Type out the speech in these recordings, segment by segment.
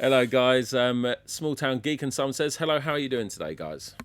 Hello, guys. Small Town Geek and Someone says, hello, how are you doing today, guys?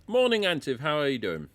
Morning, Antiv. How are you doing?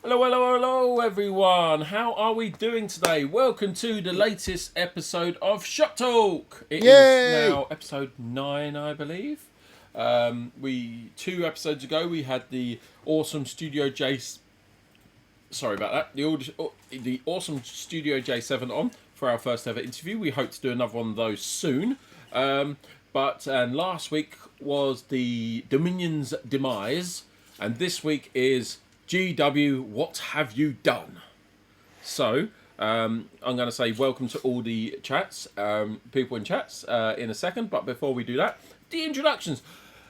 Hello, hello, hello, everyone. How are we doing today? Welcome to the latest episode of Shop Talk. It is now episode 9, I believe. 2 episodes ago we had the awesome Studio J. Sorry about that. The awesome Studio J7 on for our first ever interview. We hope to do another one of those soon. But last week was the Dominion's demise, and this week is GW, what have you done? So, I'm going to say welcome to all the chats, people in chats in a second. But before we do that, the introductions.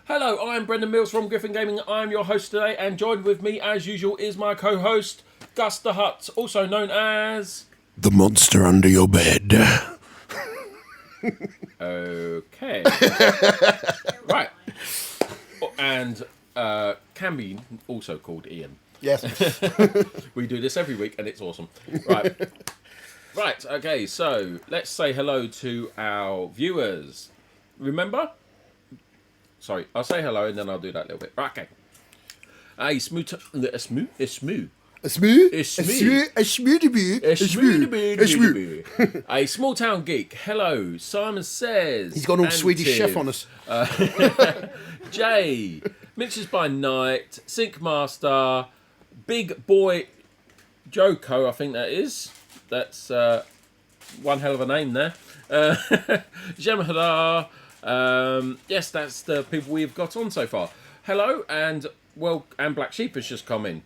Hello, I'm Brendan Mills from Griffin Gaming. I'm your host today, and joined with me, as usual, is my co-host, Gus the Hutt, also known as... The monster under your bed. Okay. Right. And can be also called Ian. Yes. We do this every week and it's awesome. Right. Right, okay, so let's say hello to our viewers. Remember? Sorry, I'll say hello and then I'll do that little bit. Right, okay. A smooth. A small town geek. Hello, Simon says. He's gone all Swedish chef on us. Jay, Mixers by Night, Sync Master, Big Boy Joko, I think that is. That's one hell of a name there. Jemhadar. Yes, that's the people we've got on so far. Hello, and Black Sheep has just come in.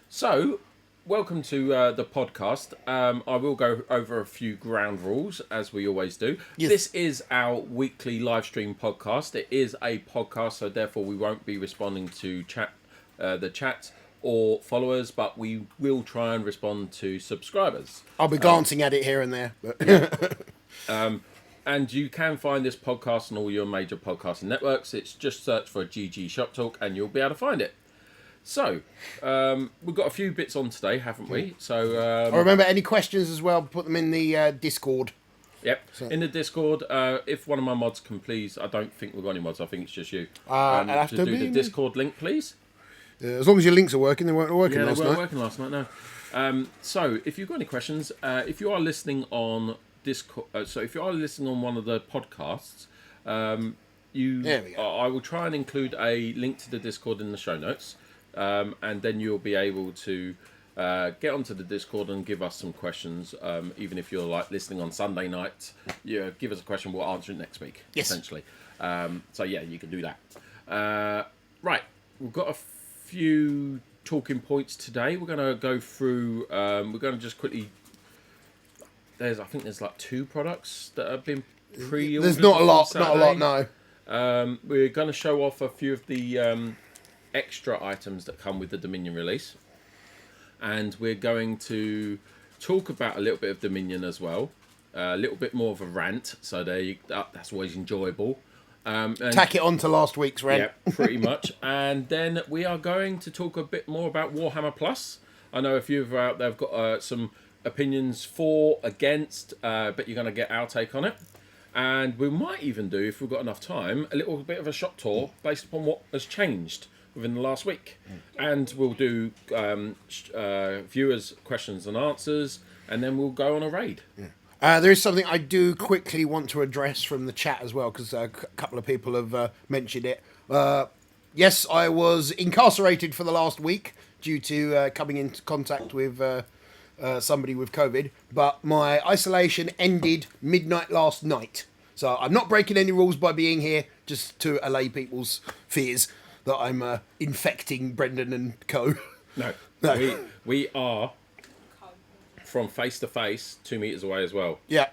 So, welcome to the podcast. I will go over a few ground rules, as we always do. Yes. This is our weekly live stream podcast. It is a podcast, so therefore we won't be responding to the chat or followers, but we will try and respond to subscribers. I'll be glancing at it here and there. But yeah. And you can find this podcast on all your major podcasting networks. It's just search for GG Shop Talk and you'll be able to find it. So, we've got a few bits on today, haven't we? So, I remember any questions as well, put them in the Discord. Yep, so. In the Discord. If one of my mods can please, I don't think we've got any mods, I think it's just you. Have to to do the Discord link, please. As long as your links are working, they weren't working last night. They weren't working last night, no. So, if you've got any questions, if you are listening on Discord, if you are listening on one of the podcasts, I will try and include a link to the Discord in the show notes. And then you'll be able to get onto the Discord and give us some questions. Even if you're like listening on Sunday night, give us a question. We'll answer it next week. Yes. Essentially. So yeah, you can do that. Right, we've got a few talking points today. We're going to go through. We're going to just quickly. I think there's like 2 products that have been pre-ordered. There's not a lot. Not a lot. No. We're going to show off a few of the. Extra items that come with the Dominion release, and we're going to talk about a little bit of Dominion as well, a little bit more of a rant, so that's always enjoyable. And tack it on to last week's rant. Yeah, pretty much. And then we are going to talk a bit more about Warhammer Plus. I know a few of you out there have got some opinions for, against, but you're going to get our take on it. And we might even do, if we've got enough time, a little bit of a shop tour based upon what has changed within the last week. And we'll do viewers' questions and answers, and then we'll go on a raid. Yeah. There is something I do quickly want to address from the chat as well, because a couple of people have mentioned it. Yes, I was incarcerated for the last week due to coming into contact with somebody with COVID, but my isolation ended midnight last night. So I'm not breaking any rules by being here, just to allay people's fears that I'm infecting Brendan and co. No. We are from face to face, 2 meters away as well. Yeah.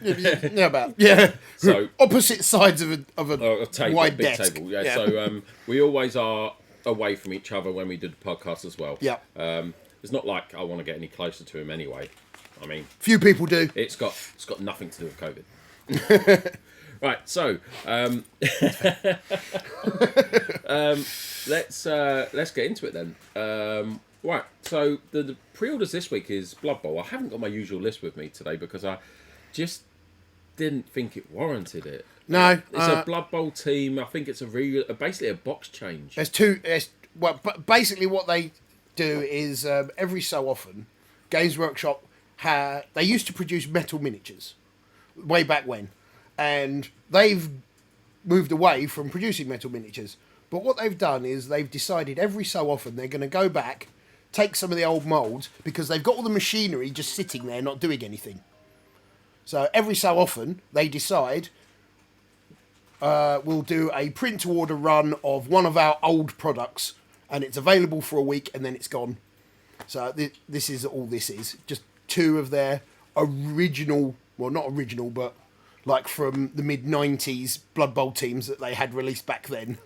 Yeah. So opposite sides of a table, wide big desk. Table. Yeah. So we always are away from each other when we do the podcast as well. Yeah. It's not like I want to get any closer to him anyway. I mean, few people do. It's got nothing to do with COVID. Right, so let's get into it then. Right, so the pre-orders this week is Blood Bowl. I haven't got my usual list with me today because I just didn't think it warranted it. No, it's a Blood Bowl team. I think it's basically a box change. There's Well, but basically what they do is every so often, Games Workshop they used to produce metal miniatures way back when, and they've moved away from producing metal miniatures. But what they've done is they've decided every so often they're going to go back, take some of the old moulds, because they've got all the machinery just sitting there not doing anything. So every so often they decide we'll do a print to order run of one of our old products, and it's available for a week and then it's gone. So this is all this is. Just two of their original, well, not original, but like from the mid-90s Blood Bowl teams that they had released back then.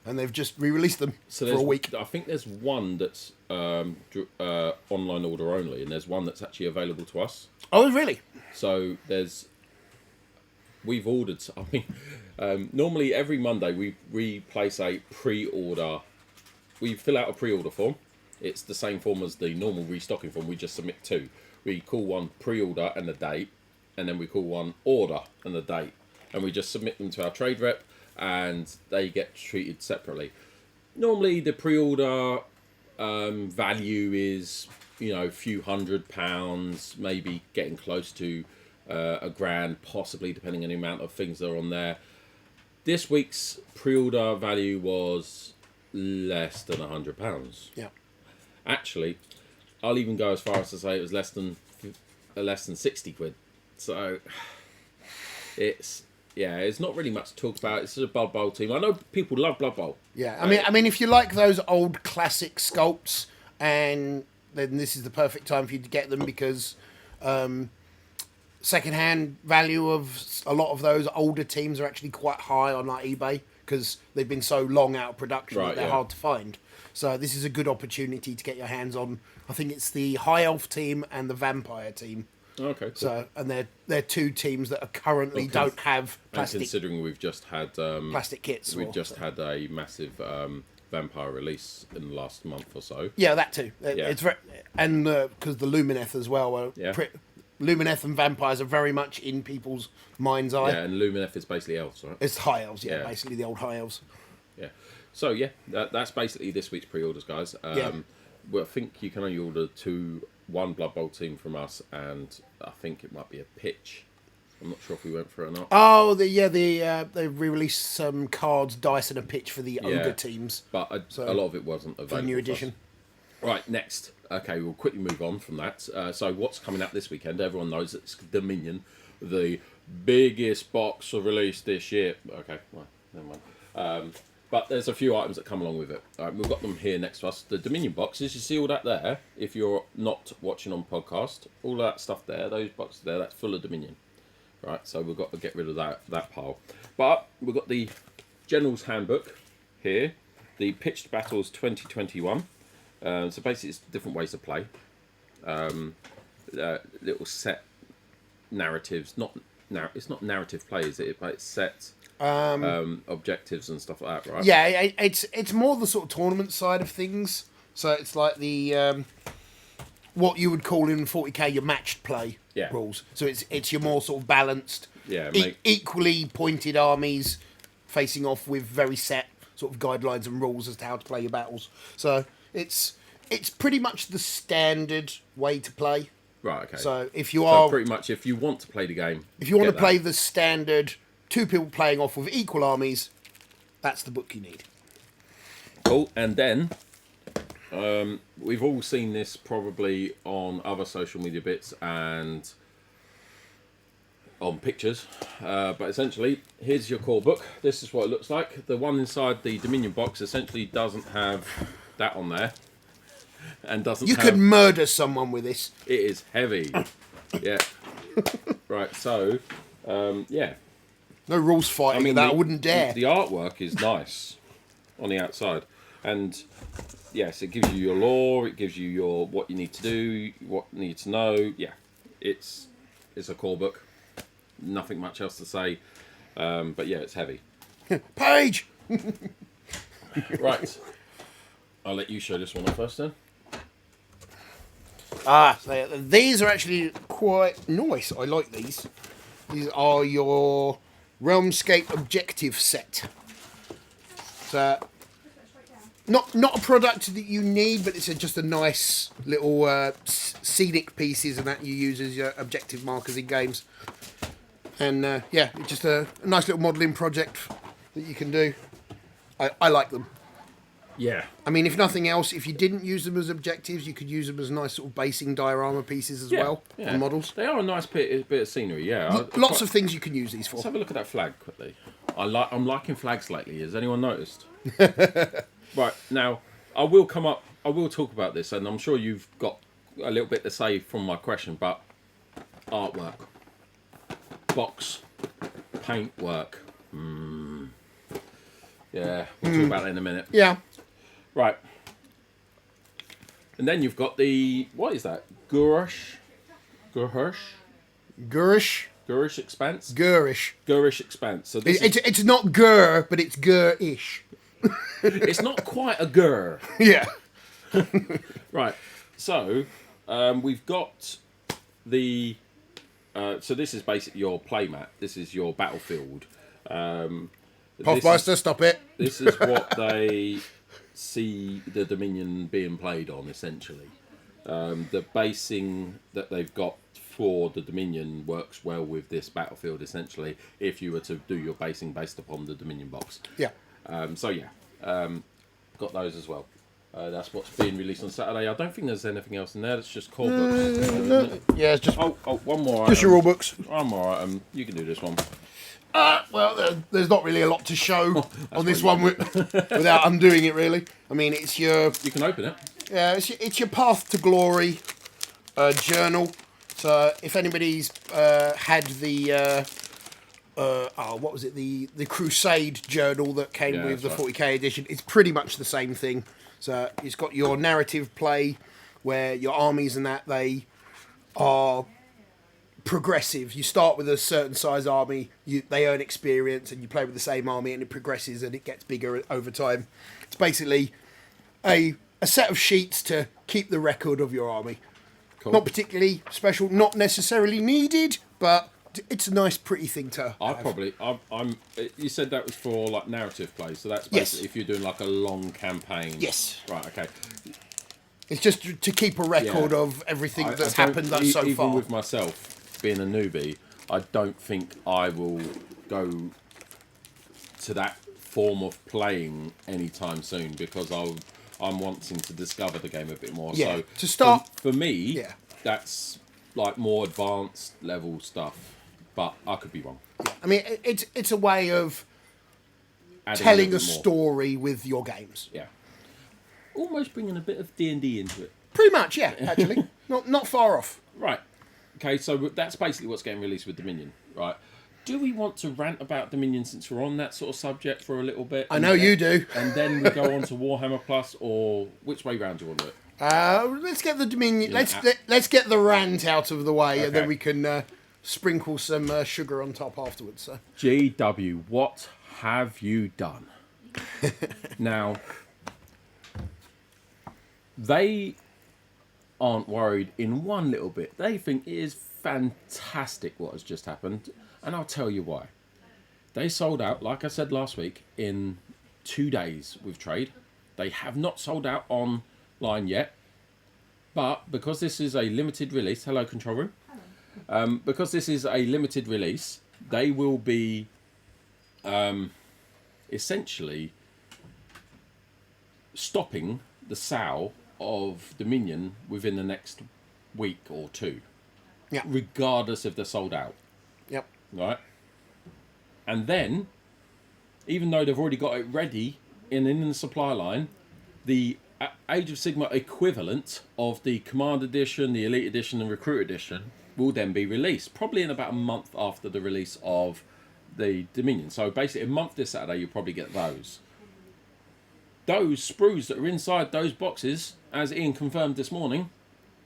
And they've just re-released them for a week. I think there's one that's online order only, and there's one that's actually available to us. Oh, really? So we've ordered. I mean, normally every Monday we place a pre-order. We fill out a pre-order form. It's the same form as the normal restocking form. We just submit two. We call one pre-order and the date, and then we call one order and the date, and we just submit them to our trade rep, and they get treated separately. Normally the pre-order value is, a few £100, maybe getting close to £1,000, possibly, depending on the amount of things that are on there. This week's pre-order value was less than £100. Yeah. Actually, I'll even go as far as to say it was less than £60. So it's not really much to talk about. It's a Blood Bowl team. I know people love Blood Bowl. Yeah, I mean, if you like those old classic sculpts, and then this is the perfect time for you to get them, because second-hand value of a lot of those older teams are actually quite high on like eBay, because they've been so long out of production that they're hard to find. So this is a good opportunity to get your hands on. I think it's the High Elf team and the Vampire team. Okay, cool. So, and they're two teams that are currently don't have plastic. And considering we've just had plastic kits, we've just had a massive Vampire release in the last month or so. Yeah, that too. It's very, and because the Lumineth as well. Lumineth and vampires are very much in people's mind's eye. Yeah, and Lumineth is basically elves, right? It's high elves, basically the old high elves. Yeah. So that's basically this week's pre-orders, guys. Well, I think you can only order one Blood Bowl team from us, and I think it might be a pitch. I'm not sure if we went for it or not. Oh, they re-released some cards, dice, and a pitch for the older teams. But a lot of it wasn't available for the new edition. Right, next. Okay, we'll quickly move on from that. So what's coming out this weekend? Everyone knows it's Dominion, the biggest box release this year. Okay, well, never mind. But there's a few items that come along with it. All right, we've got them here next to us. The Dominion boxes, you see all that there? If you're not watching on podcast, all that stuff there, those boxes there, that's full of Dominion. Right, so we've got to get rid of that pile. But we've got the General's Handbook here, the Pitched Battles 2021. So basically it's different ways to play. Little set narratives, it's not narrative play, is it? But it's set objectives and stuff like that, right? Yeah, it's more the sort of tournament side of things. So it's like the what you would call in 40k your matched play rules. So it's your more sort of balanced, equally pointed armies facing off with very set sort of guidelines and rules as to how to play your battles. So it's pretty much the standard way to play. Right. Okay. So if pretty much if you want to play the game, if you want to play the standard two people playing off with equal armies, that's the book you need. Cool. And then we've all seen this probably on other social media bits and on pictures, but essentially here's your core book. This is what it looks like. The one inside the Dominion box essentially doesn't have that on there, and doesn't. You could murder someone with this. It is heavy. Yeah. Right. So, no rules fighting. I wouldn't dare. The artwork is nice on the outside, and yes, it gives you your lore. It gives you what you need to do, what you need to know. Yeah, it's a core book. Nothing much else to say, but yeah, it's heavy. Page. Right, I'll let you show this one off first then. These are actually quite nice. I like these. These are your Realmscape objective set. So not a product that you need, but it's just a nice little scenic pieces and that you use as your objective markers in games. And yeah, it's just a nice little modelling project that you can do. I like them. Yeah. I mean, if nothing else, if you didn't use them as objectives, you could use them as nice sort of basing diorama pieces as well on models. They are a nice bit of scenery, yeah. Lots of things you can use these for. Let's have a look at that flag quickly. I'm liking flags lately. Has anyone noticed? Right, now, I will talk about this, and I'm sure you've got a little bit to say from my question, but artwork, box, paintwork. Yeah, we'll talk about that in a minute. Yeah. Right. And then you've got the, what is that? Gurish Expanse? Gurish Expanse. So it's not gur, but it's gur-ish. It's not quite a gur. Yeah. Right. So, we've got the, so this is basically your playmat. This is your battlefield. Puffmeister, stop it. This is what they see the Dominion being played on, essentially. The basing that they've got for the Dominion works well with this battlefield, essentially, if you were to do your basing based upon the Dominion box. Yeah. Got those as well. That's what's being released on Saturday. I don't think there's anything else in there. It's just core books. Yeah, it's just... Oh, one more Just item. your rule books. One more item. You can do this one. Well, there's not really a lot to show on this one without undoing it, really. I mean, it's your... You can open it. Yeah, it's your Path to Glory journal. So if anybody's had the... what was it? The Crusade journal that came with the 40k edition. It's pretty much the same thing. So it's got your narrative play where your armies and that, they are progressive. You start with a certain size army, they earn experience, and you play with the same army and it progresses and it gets bigger over time. It's basically a set of sheets to keep the record of your army. Cool. Not particularly special, not necessarily needed, but it's a nice, pretty thing to have. You said that was for like narrative play, so that's basically if you're doing like a long campaign. Yes. Right. Okay. It's just to keep a record of everything that's happened so far. Even with myself being a newbie, I don't think I will go to that form of playing anytime soon because I'm wanting to discover the game a bit more. Yeah. So to start for me, that's like more advanced level stuff, but I could be wrong. Yeah. I mean, it's a way of telling a story with your games. Yeah. Almost bringing a bit of D&D into it. Pretty much, yeah. Actually, not far off. Right. Okay, so that's basically what's getting released with Dominion, right? Do we want to rant about Dominion since we're on that sort of subject for a little bit? I know you do. And then we go on to Warhammer Plus, or which way round do you want to do it? Let's get the Dominion. Let's get the rant out of the way, and then we can sprinkle some sugar on top afterwards. So. GW, what have you done? Now, they aren't worried in one little bit. They think it is fantastic what has just happened, and I'll tell you why. They sold out, like I said last week, in 2 days with trade. They have not sold out online yet, but because this is a limited release, hello control room. Because this is a limited release, they will be essentially stopping the sale of Dominion within the next week or two. Yeah. Regardless if they're sold out. Yep. Right? And then, even though they've already got it ready in the supply line, the Age of Sigmar equivalent of the Command Edition, the Elite Edition and Recruit Edition will then be released, probably in about a month after the release of the Dominion. So basically a month this Saturday you'll probably get those. Those sprues that are inside those boxes, as Ian confirmed this morning,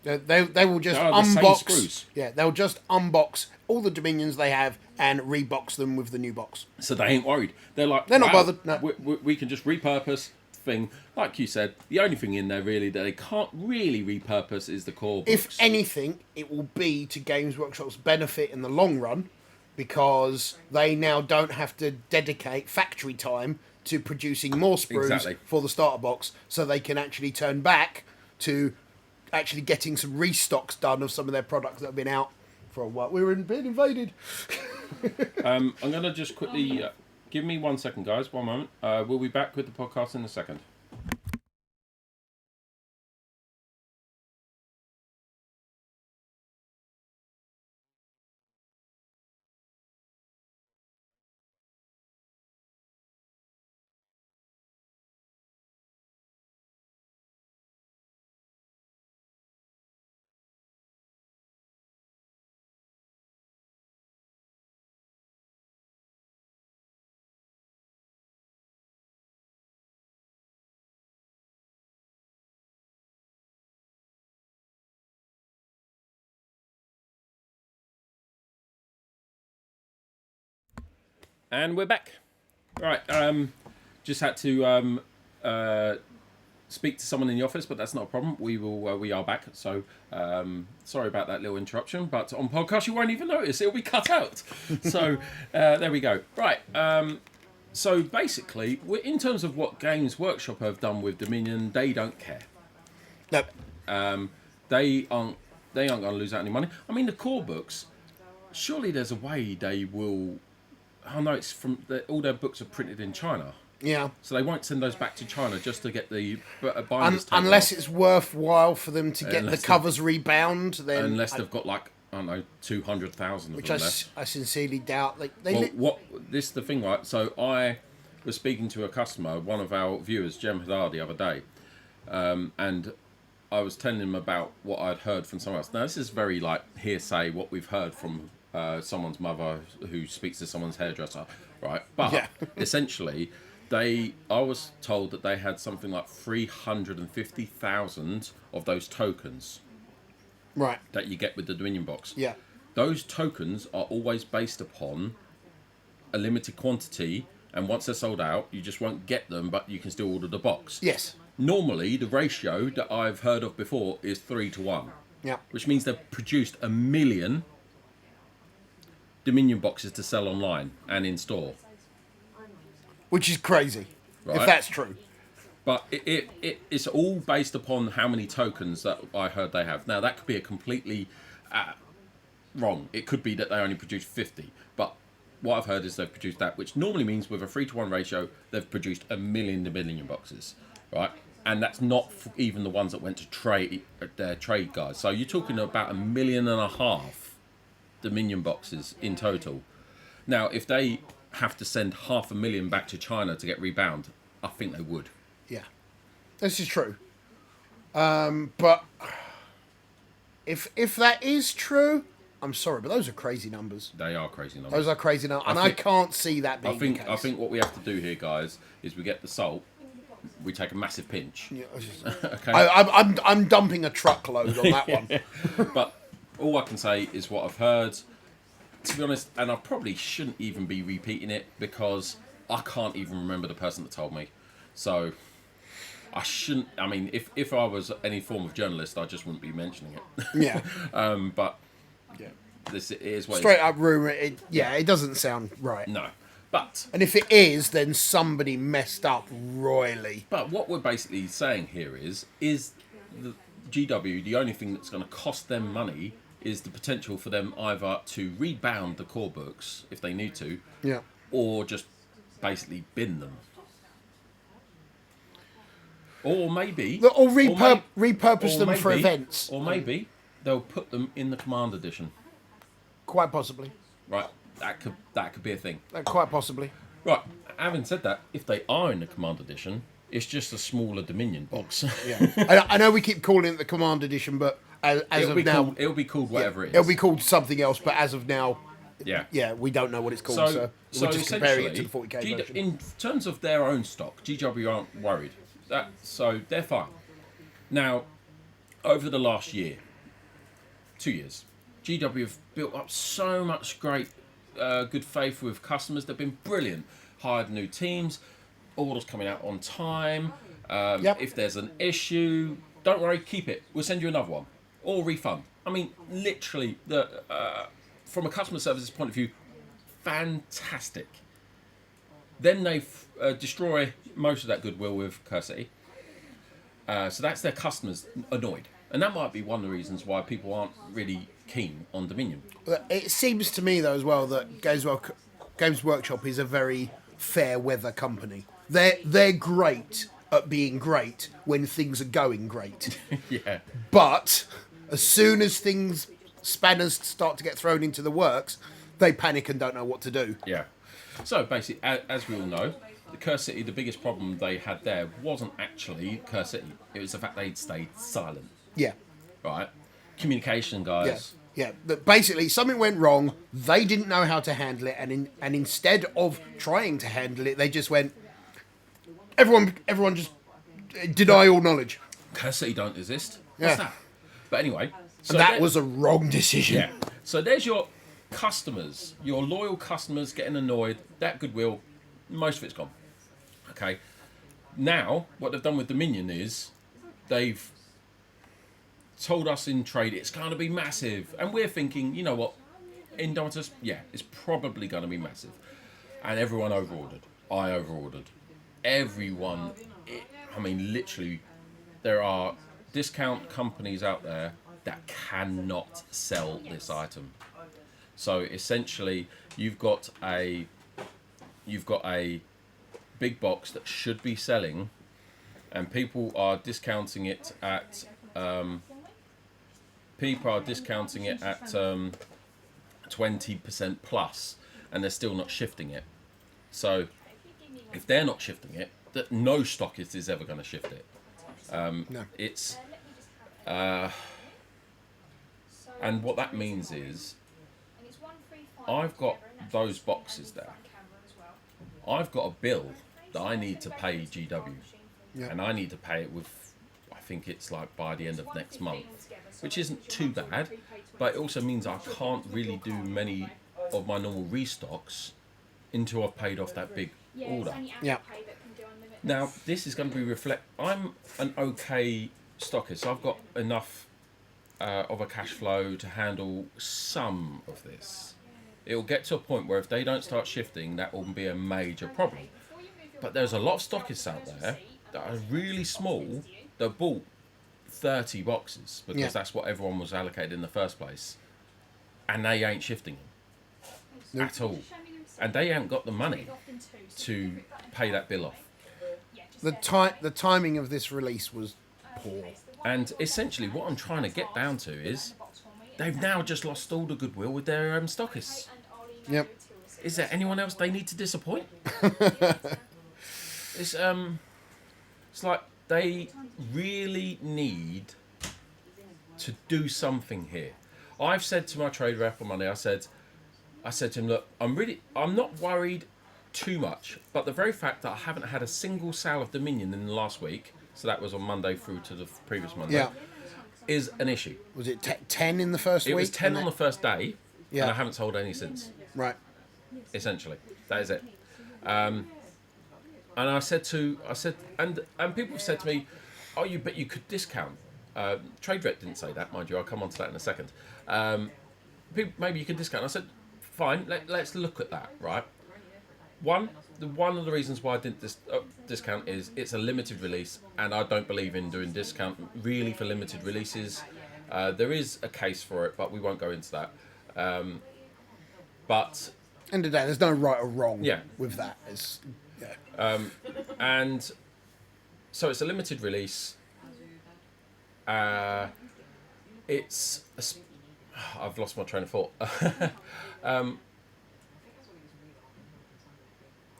they will just unbox. Yeah, they'll just unbox all the Dominions they have and rebox them with the new box. So they ain't worried. They're like, they're not bothered. No. We can just repurpose thing. Like you said, the only thing in there really that they can't really repurpose is the core books. If anything, it will be to Games Workshop's benefit in the long run, because they now don't have to dedicate factory time to producing more sprues for the starter box, so they can actually turn back to actually getting some restocks done of some of their products that have been out for a while. We were being invaded. I'm going to just quickly... give me 1 second, guys. 1 moment. We'll be back with the podcast in a second. And we're back. Right, just had to speak to someone in the office, but that's not a problem. We are back. So sorry about that little interruption, but on podcast you won't even notice. It'll be cut out. So there we go. Right. So basically, in terms of what Games Workshop have done with Dominion, they don't care. Nope. They aren't going to lose out any money. I mean, the core books. Surely there's a way they will. Oh no, it's from all their books are printed in China. Yeah. So they won't send those back to China just to get the binders taken unless off. it's worthwhile for them to get the covers rebound. Then unless they've got like, I don't know, 200,000 of which them left. I sincerely doubt. This is the thing, right? So I was speaking to a customer, one of our viewers, Jem Hadar, the other day, and I was telling him about what I'd heard from someone else. Now this is very like hearsay, what we've heard from someone's mother who speaks to someone's hairdresser, right? But essentially, I was told that they had something like 350,000 of those tokens, right, that you get with the Dominion box. Yeah, those tokens are always based upon a limited quantity, and once they're sold out, you just won't get them, but you can still order the box. Yes. Normally, the ratio that I've heard of before is 3-1. Yeah. Which means they've produced 1 million Dominion boxes to sell online and in store. Which is crazy, right? If that's true. But it's all based upon how many tokens that I heard they have. Now, that could be a completely wrong. It could be that they only produce 50. But what I've heard is they've produced that, which normally means with a 3-1 ratio, they've produced 1 million Dominion boxes, right? And that's not even the ones that went to trade guys. So you're talking about 1.5 million Dominion boxes in total. Now, if they have to send 500,000 back to China to get rebound, I think they would. Yeah, this is true. But if that is true, I'm sorry, but those are crazy numbers. They are crazy numbers. Those are crazy numbers, and I can't see that being the case. I think what we have to do here, guys, is we get the salt. We take a massive pinch. Yeah, okay. I'm dumping a truckload on that one. But all I can say is what I've heard. To be honest, and I probably shouldn't even be repeating it because I can't even remember the person that told me. So I shouldn't. I mean, if I was any form of journalist, I just wouldn't be mentioning it. Yeah. But yeah, this is what straight up rumor. It doesn't sound right. No. But and if it is, then somebody messed up royally. But what we're basically saying here is the GW, the only thing that's going to cost them money is the potential for them either to rebound the core books if they need to, yeah, or just basically bin them, or maybe repurpose them for events, or maybe they'll put them in the Command Edition. Quite possibly. Right. That could be a thing. Quite possibly. Right. Having said that, if they are in the Command Edition, it's just a smaller Dominion box. Yeah. I know we keep calling it the Command Edition, but as of now, it'll be called whatever it is. It'll be called something else, but as of now, yeah, we don't know what it's called. So we're just comparing it to the 40k version. In terms of their own stock, GW aren't worried. So they're fine. Now, over the last 2 years, GW have built up so much great good faith with customers. They've been brilliant. Hired new teams, orders coming out on time. If there's an issue, don't worry, keep it. We'll send you another one. Or refund. I mean, literally, from a customer services point of view, fantastic. Then they destroy most of that goodwill with Cursity. So that's their customers annoyed. And that might be one of the reasons why people aren't really keen on Dominion. It seems to me, though, as well, that Games Workshop is a very fair weather company. They're great at being great when things are going great. Yeah. But as soon as spanners start to get thrown into the works, they panic and don't know what to do. Yeah. So basically, as we all know, the Curse City, the biggest problem they had there wasn't actually Curse City. It was the fact they'd stayed silent. Yeah. Right? Communication, guys. Yeah. But basically, something went wrong. They didn't know how to handle it, and instead of trying to handle it, they just went. Everyone just deny all knowledge. Curse City don't exist. What's that? But anyway, so and that was a wrong decision. Yeah. So there's your customers, your loyal customers getting annoyed. That goodwill, most of it's gone. Okay. Now, what they've done with Dominion is they've told us in trade it's going to be massive, and we're thinking, you know what, Indomitus, yeah, it's probably going to be massive, and everyone overordered. I overordered. Everyone. I mean, literally, there are discount companies out there that cannot sell this item. So essentially, you've got a big box that should be selling, and people are discounting it at 20% plus, and they're still not shifting it. So if they're not shifting it, that no stockist is ever going to shift it. No. It's and what that means is I've got those boxes there. I've got a bill that I need to pay GW, and I need to pay it with, I think it's like by the end of next month, which isn't too bad, but it also means I can't really do many of my normal restocks until I've paid off that big order. Yeah. Now, this is going to be I'm an okay stockist. I've got enough of a cash flow to handle some of this. It'll get to a point where if they don't start shifting, that will be a major problem. But there's a lot of stockists out there that are really small that bought 30 boxes because that's what everyone was allocated in the first place, and they ain't shifting them at all, and they haven't got the money to pay that bill off. The timing of this release was poor. And essentially what I'm trying to get down to is they've now just lost all the goodwill with their stockists. Yep. Is there anyone else they need to disappoint? It's like they really need to do something here. I've said to my trade rep on Monday, I said to him, look, I'm not worried too much, but the very fact that I haven't had a single sale of Dominion in the last week, so that was on Monday through to the previous Monday, is an issue. Was it 10 in the first week? It was 10 on the first day, and I haven't sold any since. Right. Essentially, that is it. And I said, and people have said to me, oh, but you could discount. Trade Rep didn't say that, mind you. I'll come on to that in a second. Maybe you could discount. I said, fine. Let's look at that. Right. One of the reasons why I didn't discount is it's a limited release, and I don't believe in doing discount really for limited releases. There is a case for it, but we won't go into that. But end of the day, there's no right or wrong Yeah. with that. And so it's a limited release. I've lost my train of thought.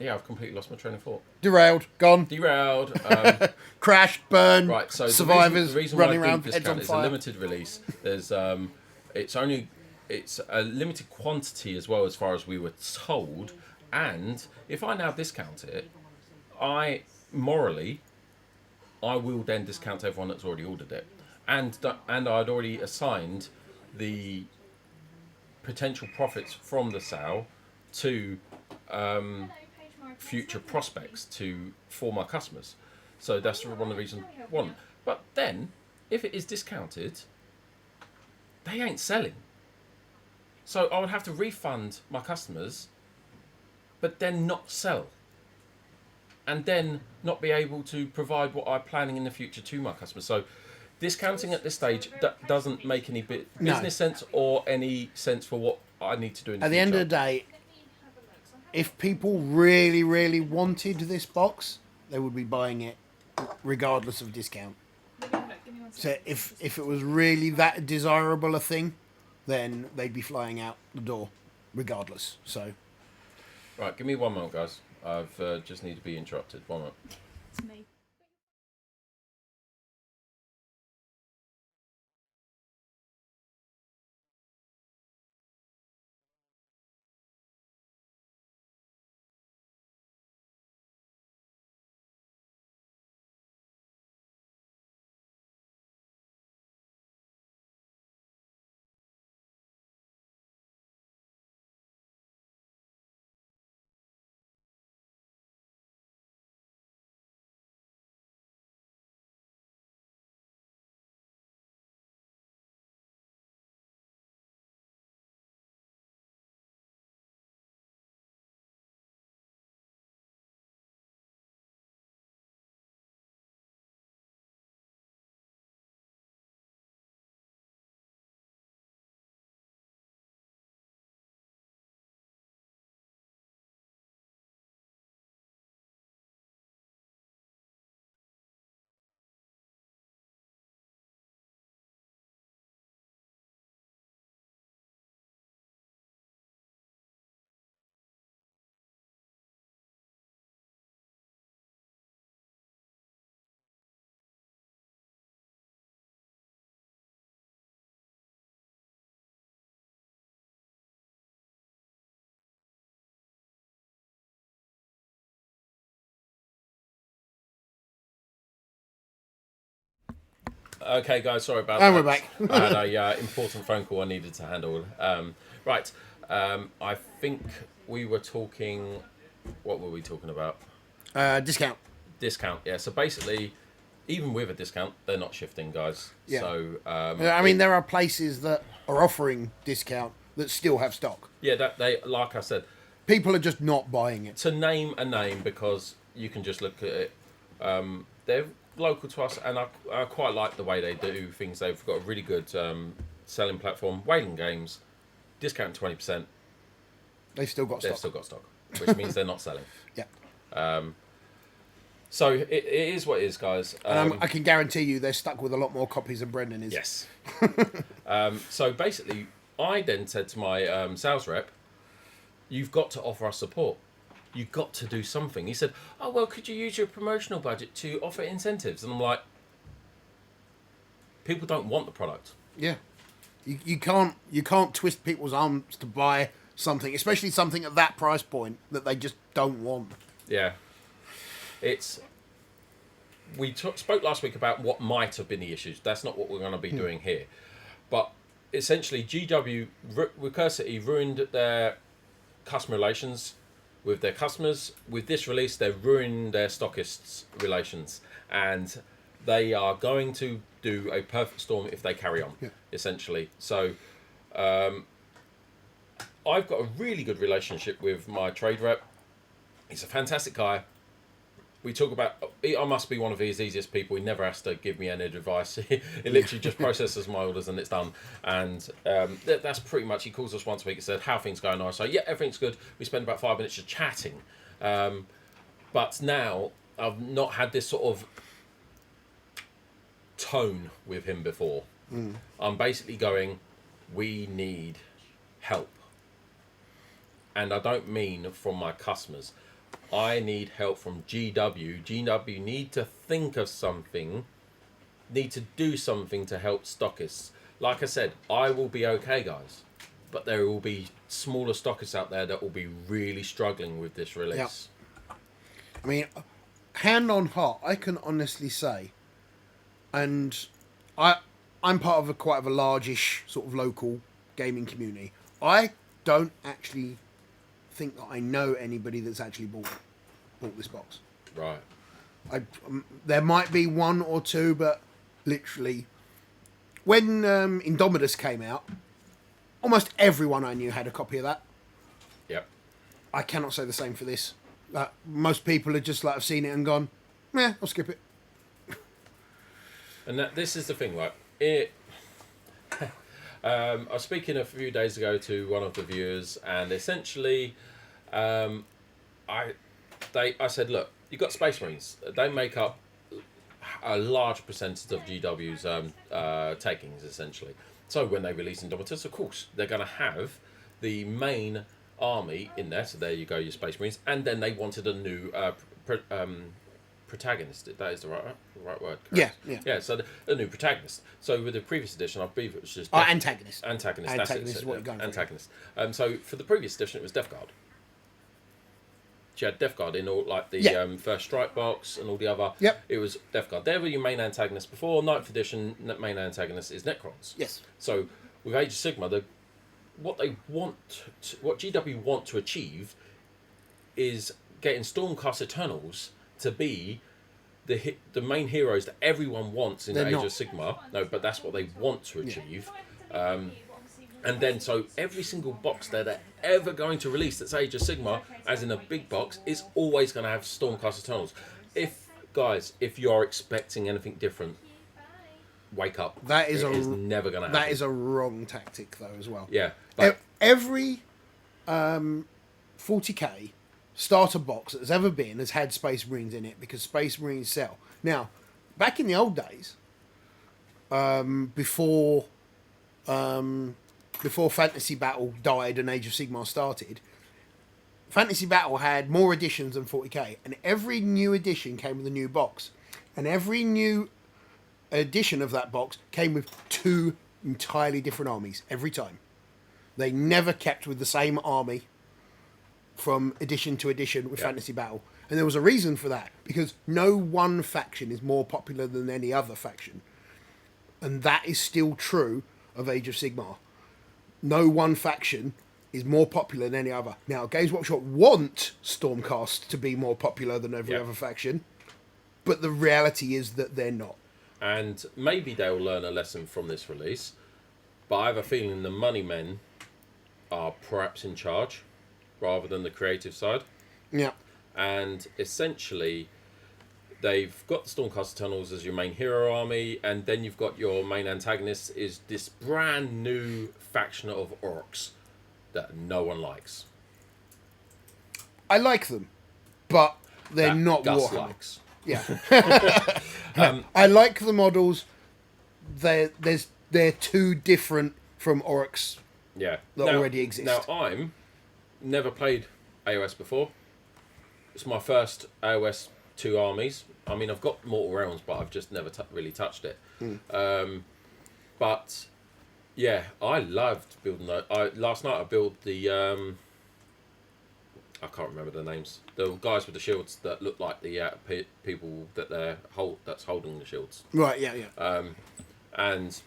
Yeah, I've completely lost my train of thought. Derailed, gone, crashed, burned. Right, so survivors the reason running why I around, didn't heads on discount it's a fire. limited release. There's it's a limited quantity as well, as far as we were told. And if I now discount it, I will then discount everyone that's already ordered it, and I'd already assigned the potential profits from the sale to future prospects for my customers. So that's one of the reasons. But then, if it is discounted, they ain't selling. So I would have to refund my customers, but then not sell. and then not be able to provide what I'm planning in the future to my customers. So discounting at this stage doesn't make any business sense or any sense for what I need to do in the At the future. end of the day, if people really, really wanted this box, they would be buying it regardless of discount. So if it was really that desirable a thing, then they'd be flying out the door regardless. So Right, give me one moment, guys. I've just need to be interrupted. One moment. It's me. Okay, guys, sorry about And that. we're back. I had a important phone call I needed to handle. Right, I think we were talking. What were we talking about? discount. Discount. Yeah. So basically, even with a discount, they're not shifting, guys. Yeah. So I mean, there are places that are offering discount that still have stock. yeah, that they like I said, People are just not buying it. to name a name because you can just look at it. They're local to us, and I quite like the way they do things. They've got a really good selling platform. Whaling Games, discount 20%. They've still got They've stock. still got stock, which means they're not selling. Yeah. So it is what it is, guys. I can guarantee you they're stuck with a lot more copies than Brendan is. Yes. So basically, I then said to my sales rep, "You've got to offer us support. You've got to do something." He said, "Oh well, could you use your promotional budget to offer incentives?" And I'm like, "People don't want the product." Yeah. You can't twist people's arms to buy something, especially something at that price point that they just don't want. Yeah. It's. We spoke last week about what might have been the issues. That's not what we're going to be doing here. But essentially, GW Recursity ruined their customer relations with their customers. With this release, they've ruined their stockists' relations. And they are going to do a perfect storm if they carry on, essentially. So, I've got a really good relationship with my trade rep. He's a fantastic guy. We talk about, I must be one of his easiest people. He never has to give me any advice. He literally just processes my orders and it's done. And that's pretty much, he calls us once a week and said, "How are things going on?" So yeah, everything's good. We spend about 5 minutes just chatting. But now I've not had this sort of tone with him before. I'm basically going, we need help. And I don't mean from my customers. I need help from GW. GW need to think of something, need to do something to help stockists. Like I said, I will be okay, guys. But there will be smaller stockists out there that will be really struggling with this release. I mean, hand on heart, I can honestly say, and I'm part of quite a largish sort of local gaming community. I don't actually think that I know anybody that's actually bought this box. Right. There might be one or two, but literally, when Indomitus came out, almost everyone I knew had a copy of that. Yep. I cannot say the same for this. Most people are just like have seen it and gone, I'll skip it. And this is the thing, right? I was speaking a few days ago to one of the viewers, and essentially, I said, look, you've got Space Marines. They make up a large percentage of GW's takings, essentially. So when they release Indomitus, of course, they're going to have the main army in there. So there you go, your Space Marines. And then they wanted a new protagonist. That is the right word. Correct? Yeah. So a new protagonist. So with the previous edition, I believe it was just antagonist. Antagonist. Antagonist is what you're going for. Antagonist. So for the previous edition, it was Death Guard. She had Death Guard in all like the first strike box and all the other. Yep. It was Death Guard. They were your main antagonists before. 9th edition main antagonist is Necrons. Yes. So with Age of Sigmar, what GW want to achieve is getting Stormcast Eternals to be the main heroes that everyone wants in Age of Sigmar. No, but that's what they want to achieve. And then, so every single box that they're ever going to release that's Age of Sigmar, as in a big box, is always going to have Stormcast Eternals. If you are expecting anything different, wake up. That is never going to happen. That is a wrong tactic, though, as well. Yeah. Every 40k starter box that's ever been has had Space Marines in it because Space Marines sell. Now, back in the old days, before Fantasy Battle died and Age of Sigmar started, Fantasy Battle had more editions than 40k, and every new edition came with a new box, and every new edition of that box came with 2 entirely different armies every time. They never kept with the same army from edition to edition with Fantasy Battle, and there was a reason for that, because no one faction is more popular than any other faction, and that is still true of Age of Sigmar. No one faction is more popular than any other. Now, Games Workshop want Stormcast to be more popular than every other faction, but the reality is that they're not. And maybe they'll learn a lesson from this release, but I have a feeling the money men are perhaps in charge rather than the creative side. Yeah. And essentially, they've got the Stormcast Eternals as your main hero army, and then you've got your main antagonist is this brand new faction of orcs that no one likes. I like them, but they're not Gus Warhammer. Likes. Yeah. I like the models. They're too different from orcs that already exist. Now, I'm never played AOS before. It's my first AOS 2 armies. I mean, I've got Mortal Realms, but I've just never really touched it. But yeah, I loved building that. Last night I built the I can't remember the names. The guys with the shields that look like the people that that's holding the shields. Right. Yeah. And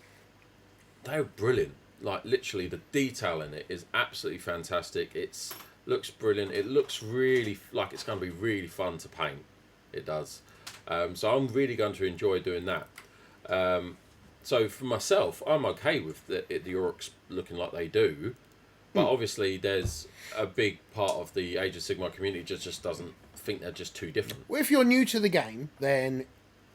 they're brilliant. Like literally, the detail in it is absolutely fantastic. Looks brilliant. It looks really like it's going to be really fun to paint. It does. So I'm really going to enjoy doing that. So for myself, I'm okay with the orcs looking like they do. But obviously there's a big part of the Age of Sigmar community just doesn't think they're just too different. Well, if you're new to the game, then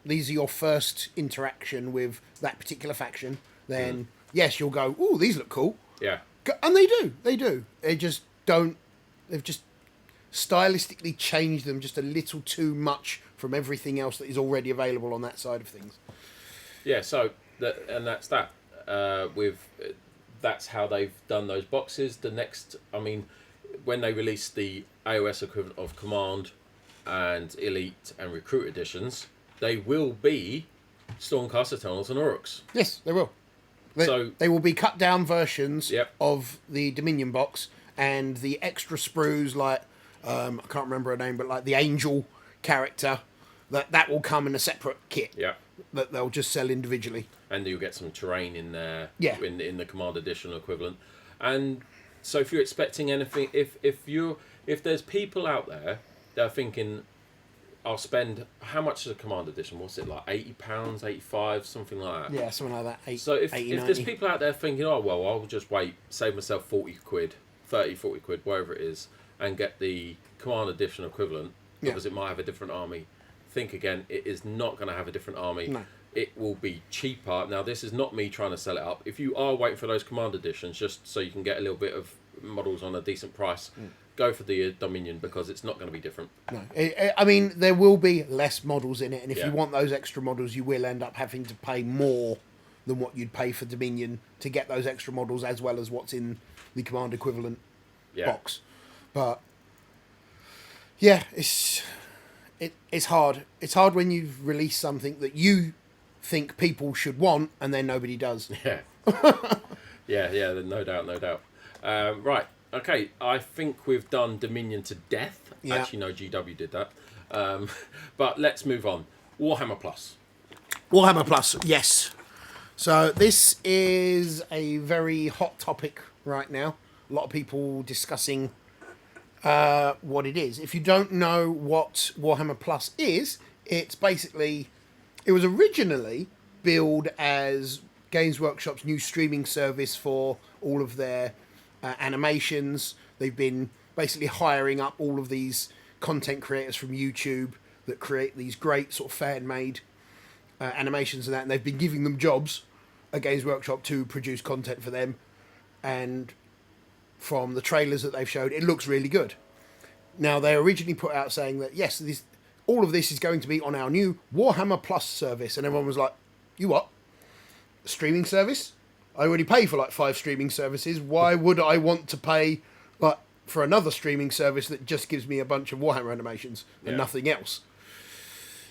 these are your first interaction with that particular faction, then yes, you'll go, ooh, these look cool. Yeah. And they do. They just don't... They've just stylistically changed them just a little too much from everything else that is already available on that side of things. Yeah, so that's that. That's how they've done those boxes. The next, I mean, when they release the AOS equivalent of Command and Elite and Recruit editions, they will be Stormcast Eternals and Orcs. Yes, they will. They will be cut down versions of the Dominion box, and the extra sprues, like I can't remember her name, but like the Angel character, that will come in a separate kit. Yeah. That they'll just sell individually. And you'll get some terrain in there. Yeah. In the Command Edition equivalent. And so if you're expecting anything, if there's people out there that are thinking, I'll spend, how much is a Command Edition? What's it like? £80, 85, something like that. Yeah, something like that. So if there's people out there thinking, oh well, I'll just wait, save myself 40 quid, 30, 40 quid, whatever it is, and get the Command Edition equivalent, because it might have a different army, think again. It is not going to have a different army. No. It will be cheaper. Now, this is not me trying to sell it up. If you are waiting for those Command Editions just so you can get a little bit of models on a decent price, go for the Dominion, because it's not going to be different. No, I mean, there will be less models in it, and if you want those extra models, you will end up having to pay more than what you'd pay for Dominion to get those extra models, as well as what's in the Command equivalent box. But yeah, it's hard. It's hard when you've released something that you think people should want, and then nobody does. Yeah, yeah. No doubt. Right. Okay, I think we've done Dominion to death. Yeah. Actually, no, GW did that. But let's move on. Warhammer Plus. Warhammer Plus, yes. So this is a very hot topic right now. A lot of people discussing what it is. If you don't know what Warhammer Plus is, it's basically... It was originally billed as Games Workshop's new streaming service for all of their animations. They've been basically hiring up all of these content creators from YouTube that create these great sort of fan-made animations and that, and they've been giving them jobs at Games Workshop to produce content for them. And from the trailers that they've showed, it looks really good. Now, they originally put out saying that, yes, all of this is going to be on our new Warhammer Plus service. And everyone was like, you what? A streaming service? I already pay for like 5 streaming services. Why would I want to pay for another streaming service that just gives me a bunch of Warhammer animations and nothing else?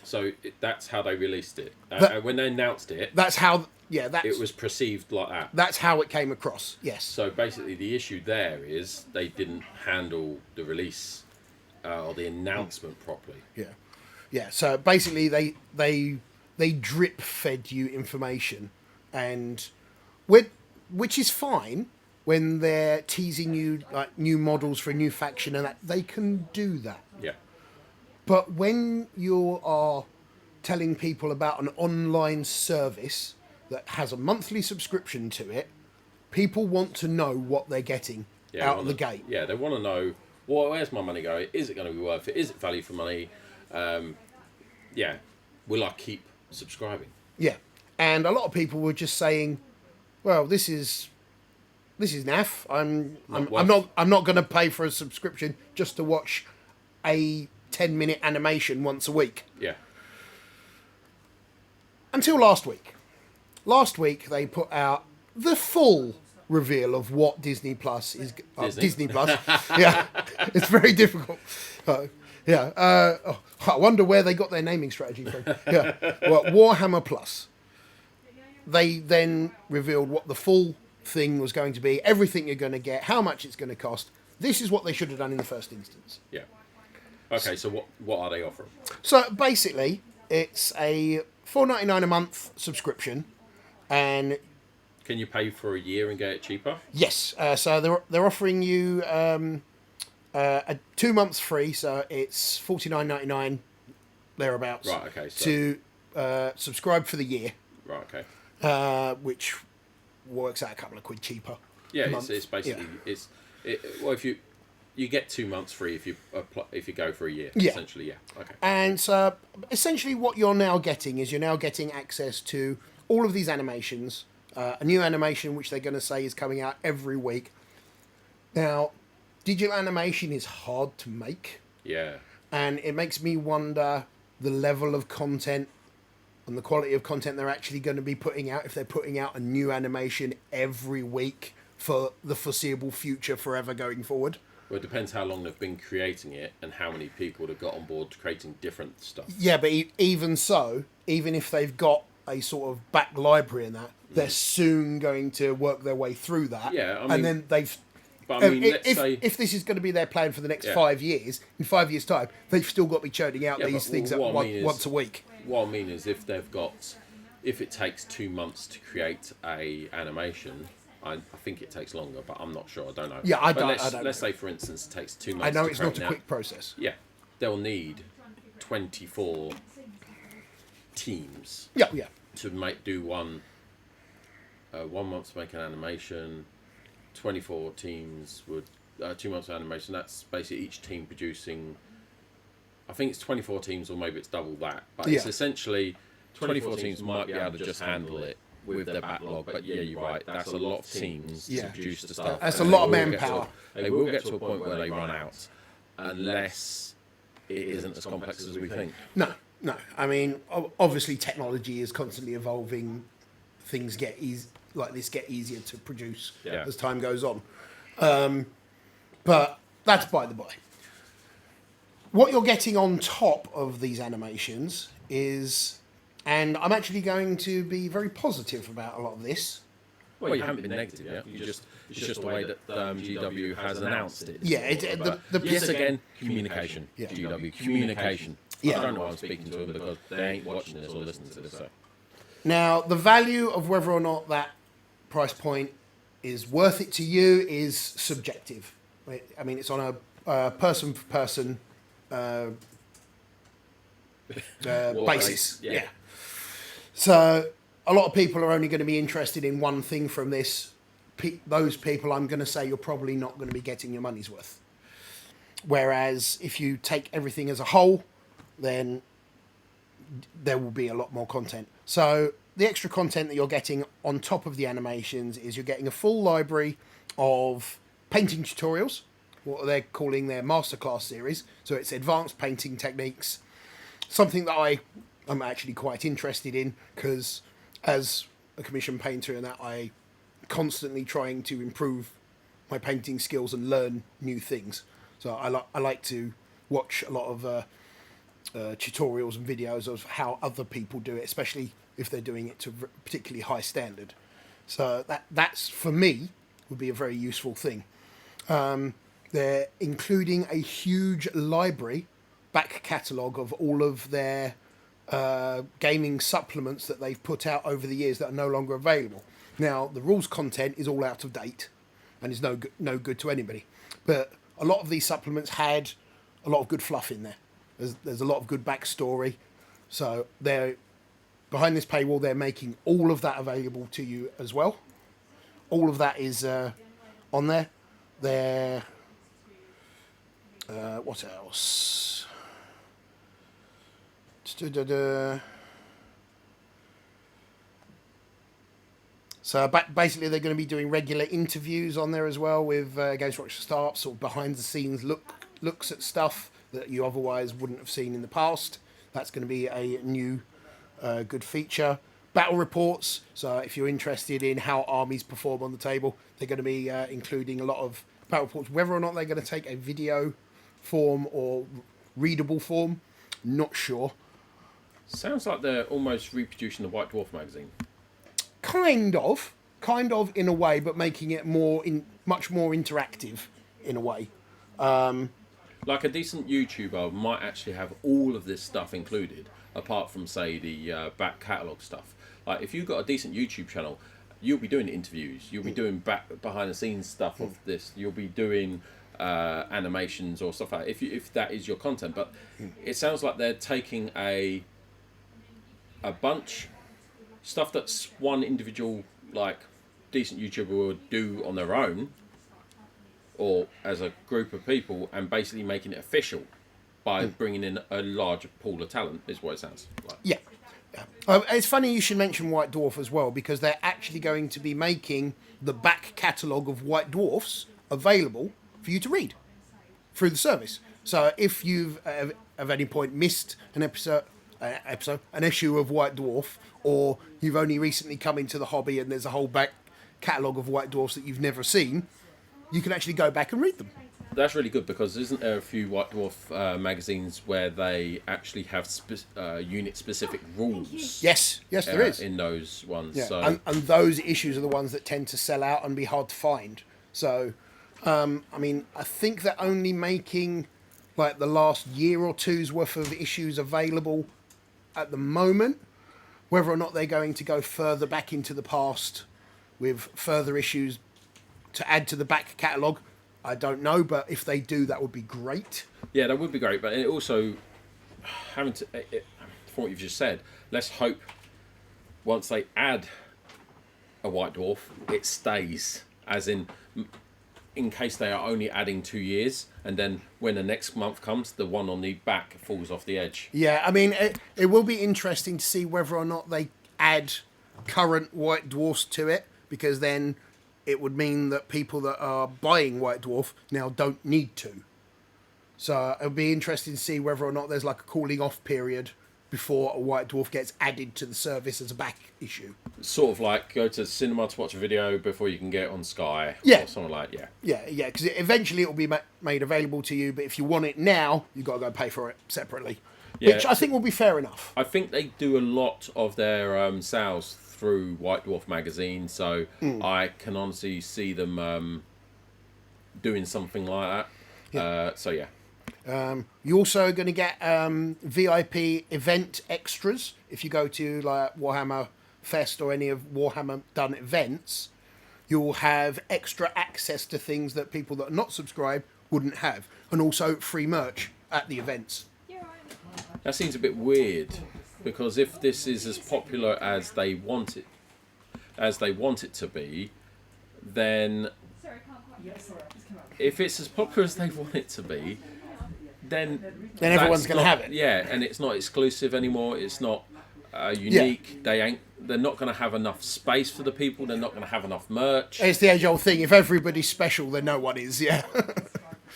So that's how they released it. When they announced it, it was perceived like that. That's how it came across. Yes. So basically, the issue there is they didn't handle the release or the announcement properly. Yeah. So basically, they drip fed you information, and which is fine when they're teasing you like new models for a new faction, and that they can do that. Yeah. But when you are telling people about an online service that has a monthly subscription to it, people want to know what they're getting out of the gate. Yeah, they want to know, well, where's my money going? Is it going to be worth it? Is it value for money? Will I keep subscribing? Yeah. And a lot of people were just saying, well, this is naff. I'm not going to pay for a subscription just to watch a 10-minute animation once a week. Yeah. Until last week. Last week they put out the full reveal of what Disney Plus is. Disney Plus. Yeah. It's very difficult. I wonder where they got their naming strategy from. Yeah. Well, Warhammer Plus. They then revealed what the full thing was going to be, everything you're going to get, how much it's going to cost. This is what they should have done in the first instance. Yeah. Okay, so what are they offering? So basically, it's a $4.99 a month subscription, and can you pay for a year and get it cheaper? Yes. So they're offering you a 2 months free, so it's $49.99 thereabouts. Right. Okay. So... to subscribe for the year. Right. Okay. Which works out a couple of quid cheaper. Yeah, it's basically well, if you get 2 months free if you go for a year. Yeah. Essentially, yeah. Okay. And so essentially what you're now getting access to all of these animations, a new animation which they're going to say is coming out every week. Now, digital animation is hard to make. Yeah. And it makes me wonder the level of content and the quality of content they're actually going to be putting out, if they're putting out a new animation every week for the foreseeable future, forever going forward. Well, it depends how long they've been creating it and how many people have got on board creating different stuff. Yeah, but even so, even if they've got a sort of back library in that, they're soon going to work their way through that. Yeah, I mean, and then they've... But I mean, if this is going to be their plan for the next 5 years, in 5 years' time, they've still got to be churning out these things once a week. What I mean is, if it takes 2 months to create a animation, I think it takes longer, but I'm not sure. I don't know. Yeah, I don't. Let's say, for instance, it takes 2 months. I know it's not a quick process. Yeah, they'll need 24 teams. Yeah. To do one 1 month to make an animation. 24 teams would 2 months of animation. That's basically each team producing. I think it's 24 teams, or maybe it's double that. But it's essentially 24 teams might be able to just handle it with their backlog. But yeah, you're right. That's a lot of teams to produce the stuff. That's a lot of manpower. They will get to a point where they run out, unless it isn't as complex as we think. No. I mean, obviously, technology is constantly evolving. Things get easier to produce as time goes on. But that's by the by. What you're getting on top of these animations is, and I'm actually going to be very positive about a lot of this. Well, you haven't been negative yet. It's just the way that GW has announced it. Yeah, yes, again, communication. Yeah. GW, communication. Yeah. I don't know why I'm speaking to them because they ain't watching this or listening to this. So. Now, the value of whether or not that price point is worth it to you is subjective. I mean, it's on a person-for-person basis. Yeah. So a lot of people are only going to be interested in one thing from this. Those people, I'm going to say, you're probably not going to be getting your money's worth. Whereas if you take everything as a whole, then there will be a lot more content. So the extra content that you're getting on top of the animations is you're getting a full library of painting tutorials, what they're calling their masterclass series. So it's advanced painting techniques, something that I'm actually quite interested in, because as a commission painter and that, I constantly trying to improve my painting skills and learn new things. So I like to watch a lot of tutorials and videos of how other people do it, especially if they're doing it to a particularly high standard. So that's for me would be a very useful thing. They're including a huge library, back catalogue of all of their gaming supplements that they've put out over the years that are no longer available. Now, the rules content is all out of date and is no good to anybody. But a lot of these supplements had a lot of good fluff in there. There's a lot of good backstory. So they're behind this paywall, they're making all of that available to you as well. All of that is on there. They're... what else? So basically they're going to be doing regular interviews on there as well with Games Workshop staff, sort of behind the scenes looks at stuff that you otherwise wouldn't have seen in the past. That's going to be a new good feature. Battle reports, so if you're interested in how armies perform on the table, they're going to be including a lot of battle reports. Whether or not they're going to take a video form or readable form, not sure. Sounds like they're almost reproducing the White Dwarf magazine. Kind of in a way, but making it much more interactive in a way. Like a decent YouTuber might actually have all of this stuff included, apart from, say, the back catalogue stuff. Like, if you've got a decent YouTube channel, you'll be doing interviews, you'll be doing behind-the-scenes stuff of this, you'll be doing animations or stuff like that, if that is your content. But it sounds like they're taking a bunch stuff that's one individual, like, decent YouTuber would do on their own, or as a group of people, and basically making it official by bringing in a larger pool of talent, is what it sounds like. Yeah. It's funny you should mention White Dwarf as well, because they're actually going to be making the back catalogue of White Dwarfs available for you to read through the service. So if you've at any point missed an issue of White Dwarf, or you've only recently come into the hobby and there's a whole back catalogue of White Dwarfs that you've never seen, you can actually go back and read them. That's really good, because isn't there a few White Dwarf magazines where they actually have unit-specific rules? Yes, there is. In those ones. Yeah. So. And those issues are the ones that tend to sell out and be hard to find. So, I mean, I think they're only making like the last year or two's worth of issues available at the moment. Whether or not they're going to go further back into the past with further issues to add to the back catalogue, I don't know, but if they do, that would be great. Yeah, that would be great, but it also, from what you've just said, let's hope once they add a White Dwarf, it stays, as in, in case they are only adding 2 years, and then when the next month comes, the one on the back falls off the edge. Yeah, I mean, it will be interesting to see whether or not they add current White Dwarfs to it, because then it would mean that people that are buying White Dwarf now don't need to. So it'll be interesting to see whether or not there's like a cooling off period before a White Dwarf gets added to the service as a back issue. Sort of like go to cinema to watch a video before you can get it on Sky. Yeah. Or something like that, Yeah, because eventually it will be made available to you, but if you want it now, you've got to go pay for it separately. Yeah, which I think will be fair enough. I think they do a lot of their sales through White Dwarf magazine, so I can honestly see them doing something like that. So yeah. You're also going to get VIP event extras if you go to like Warhammer Fest or any of Warhammer done events. You'll have extra access to things that people that are not subscribed wouldn't have, and also free merch at the events. That seems a bit weird, because if this is as popular as they want it to be, then if it's as popular as they want it to be, then everyone's going to have it. Yeah, and it's not exclusive anymore. It's not unique. Yeah. They're not going to have enough space for the people. They're not going to have enough merch. It's the age-old thing. If everybody's special, then no one is. Yeah.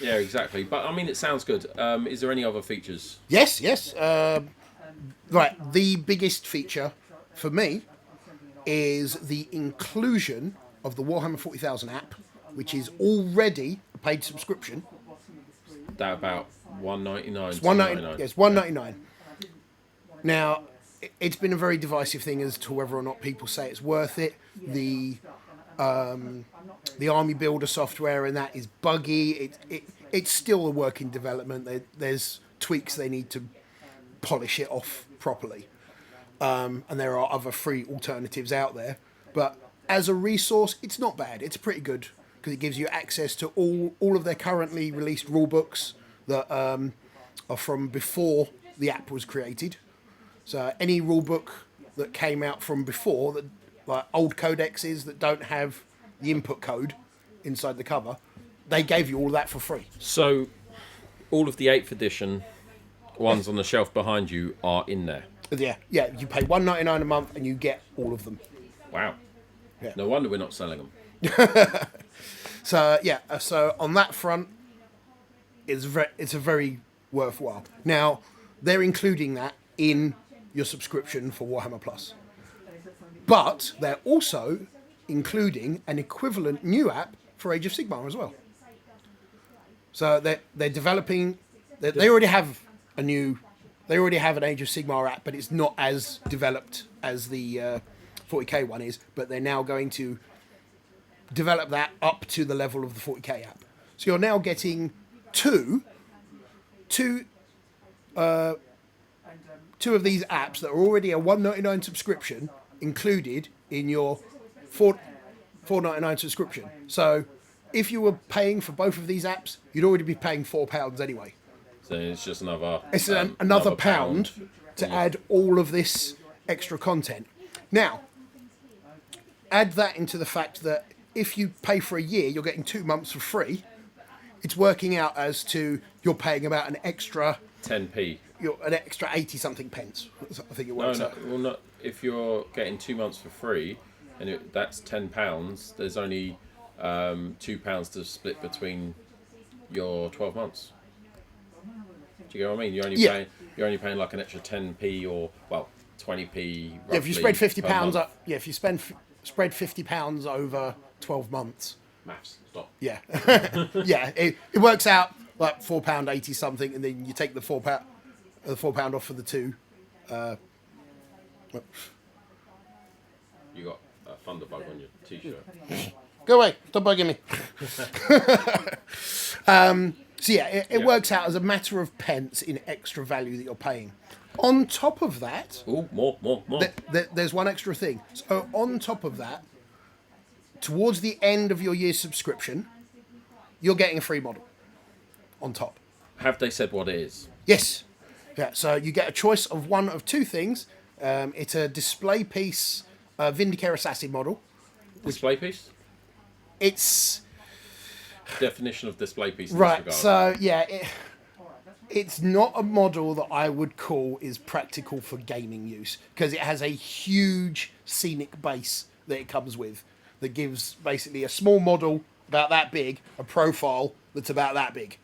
Yeah, exactly. But I mean, it sounds good. Is there any other features? Yes. Right. The biggest feature for me is the inclusion of the Warhammer 40,000 app, which is already a paid subscription. That about $1.99. It's $1.99. Yes, $1.99. Now, it's been a very divisive thing as to whether or not people say it's worth it. The Army Builder software and that is buggy. It's still a work in development. There's tweaks they need to polish it off properly. And there are other free alternatives out there. But as a resource, it's not bad. It's pretty good because it gives you access to all of their currently released rule books that are from before the app was created. So any rule book that came out from before, that like old codexes that don't have the input code inside the cover, they gave you all that for free. So all of the 8th edition ones on the shelf behind you are in there? Yeah. You pay $1.99 a month and you get all of them. Wow. Yeah. No wonder we're not selling them. So on that front, it's a very worthwhile. Now, they're including that in your subscription for Warhammer Plus. But they're also including an equivalent new app for Age of Sigmar as well. So they're developing. They already have an Age of Sigmar app, but it's not as developed as the 40k one is. But they're now going to develop that up to the level of the 40k app. So you're now getting two of these apps that are already a $1.99 subscription included in your $4.99 subscription. So if you were paying for both of these apps, you'd already be paying £4 anyway. So it's just another... It's another pound to add all of this extra content. Now, add that into the fact that if you pay for a year, you're getting 2 months for free. It's working out as to you're paying about an extra 10p. An extra 80-something pence. I think it works out. Well, not if you're getting 2 months for free, and that's £10. There's only £2 to split between your 12 months. Do you get what I mean? You're only paying like an extra 10p or 20p. Roughly, if you spread £50 up, if you spread £50 over 12 months. Maths, stop. Yeah, it works out like £4.80 something, and then you take the £4 off for the two. You got a Thunderbug on your t-shirt. Go away! Stop bugging me. It works out as a matter of pence in extra value that you're paying. On top of that, more. There's one extra thing. So on top of that, towards the end of your year's subscription, you're getting a free model. On top. Have they said what it is? Yes. Yeah. So you get a choice of one of two things. It's a display piece Vindicare Assassin model. Display piece? It's definition of display piece in Right, this regard. so yeah, it's not a model that I would call is practical for gaming use because it has a huge scenic base that it comes with that gives basically a small model about that big, a profile that's about that big.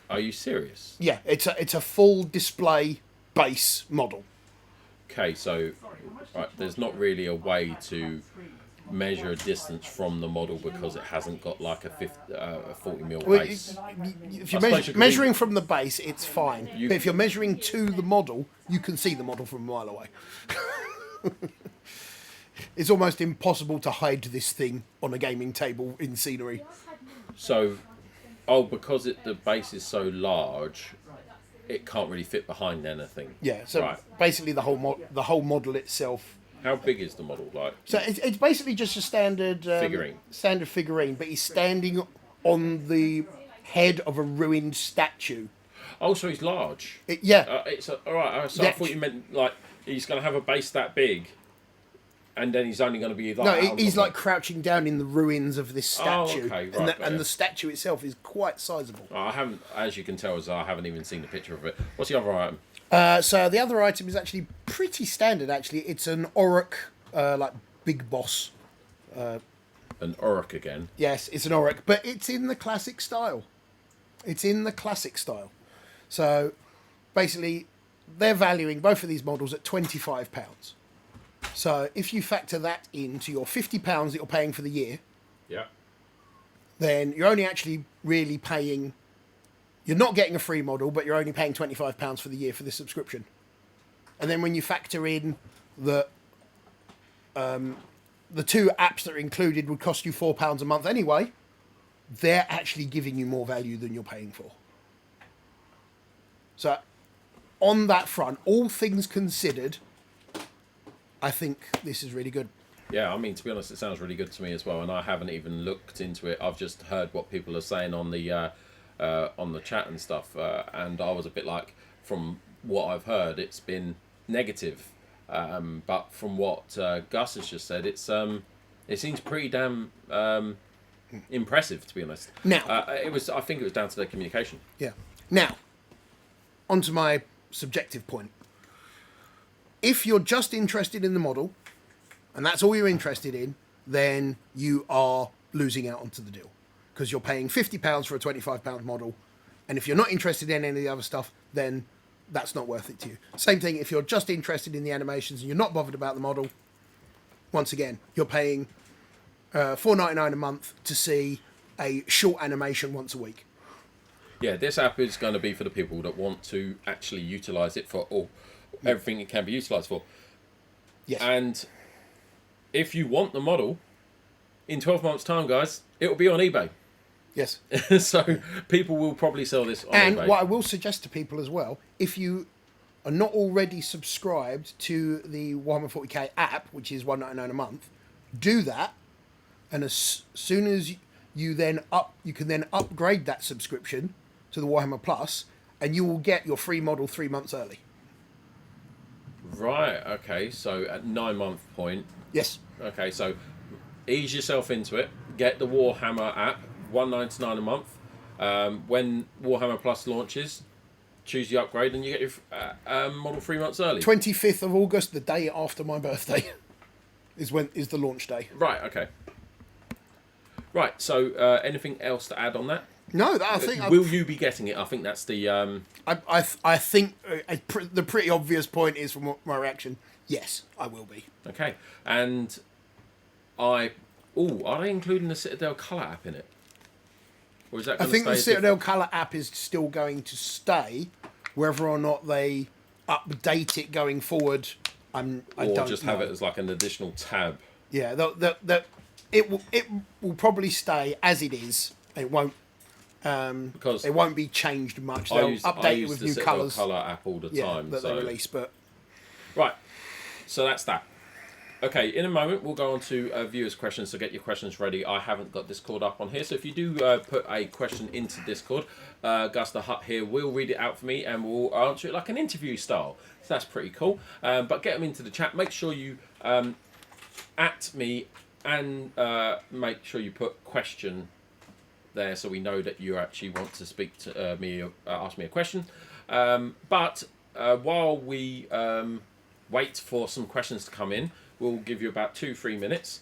Are you serious? Yeah, it's a full display base model. Okay, so right, there's not really a way to measure a distance from the model because it hasn't got like a 40mm Well, base. if you're I suppose you could measuring from the base, it's fine. You- But if you're measuring to the model, you can see the model from a mile away. It's almost impossible to hide this thing on a gaming table in scenery. So, because the base is so large, it can't really fit behind anything. Yeah, so Right. basically the whole model itself. How big is the model? Like, So it's basically just a standard figurine, but he's standing on the head of a ruined statue. oh, so he's large. Yeah, All right. So I thought you meant like he's going to have a base that big, and then he's only going to be like. no, he's like crouching down in the ruins of this statue, okay, and, right, and the statue itself is quite sizable. I haven't, as you can tell, I haven't even seen the picture of it. What's the other item? So the other item is actually pretty standard. Actually, it's an Auric, like big boss. An Auric again. Yes, it's an Auric, but it's in the classic style. So basically, they're valuing both of these models at £25. So if you factor that into your £50 that you're paying for the year, Yeah. then you're only actually really paying. You're not getting a free model, but you're only paying £25 for the year for this subscription. And then when you factor in the two apps that are included would cost you £4 a month anyway, they're actually giving you more value than you're paying for. So on that front, all things considered, I think this is really good. Yeah, I mean, to be honest, it sounds really good to me as well, and I haven't even looked into it. I've just heard what people are saying on the chat and stuff, and I was a bit like, from what I've heard, it's been negative. But from what Gus has just said, it seems pretty damn impressive, to be honest. Now, I think it was down to their communication. yeah. Now, onto my subjective point. If you're just interested in the model, and that's all you're interested in, then you are losing out onto the deal. Because you're paying £50 for a £25 model, and if you're not interested in any of the other stuff, then that's not worth it to you. Same thing, if you're just interested in the animations and you're not bothered about the model, once again, you're paying $4.99 a month to see a short animation once a week. Yeah, this app is going to be for the people that want to actually utilise it for everything it can be utilised for. Yes. And if you want the model, in 12 months' time, guys, it will be on eBay. Yes. So people will probably sell this on And eBay. what I will suggest to people as well, if you are not already subscribed to the Warhammer 40k app, which is $1.99 a month, do that, and as soon as you can then upgrade that subscription to the Warhammer Plus, and you will get your free model 3 months early. Right, okay, so at 9-month point, Yes. okay, so ease yourself into it, get the Warhammer app, $1.99 a month. When Warhammer Plus launches, choose the upgrade and you get your model 3 months early. 25th of August, the day after my birthday, is the launch day. Right, okay. Right, so anything else to add on that? No, I think Will you be getting it? I think that's the... I think the pretty obvious point is from my reaction. Yes, I will be. Okay, and are they including the Citadel Colour app in it? Or is that I going to think stay the as Citadel Colour app is still going to stay, whether or not they update it going forward. I don't just know. have it as like an additional tab? Yeah, it will probably stay as it is. It won't. Because it won't be changed much. They'll update it with new colours. Colour app all the time. that they release. But right, so that's that. Okay, in a moment we'll go on to viewers' questions. So get your questions ready. I haven't got Discord up on here, so if you do put a question into Discord, Gus the Hut here will read it out for me and we'll answer it like an interview style. So that's pretty cool. But get them into the chat. Make sure you at me and make sure you put question there, so we know that you actually want to speak to me, ask me a question. But while we wait for some questions to come in, we'll give you about 2-3 minutes.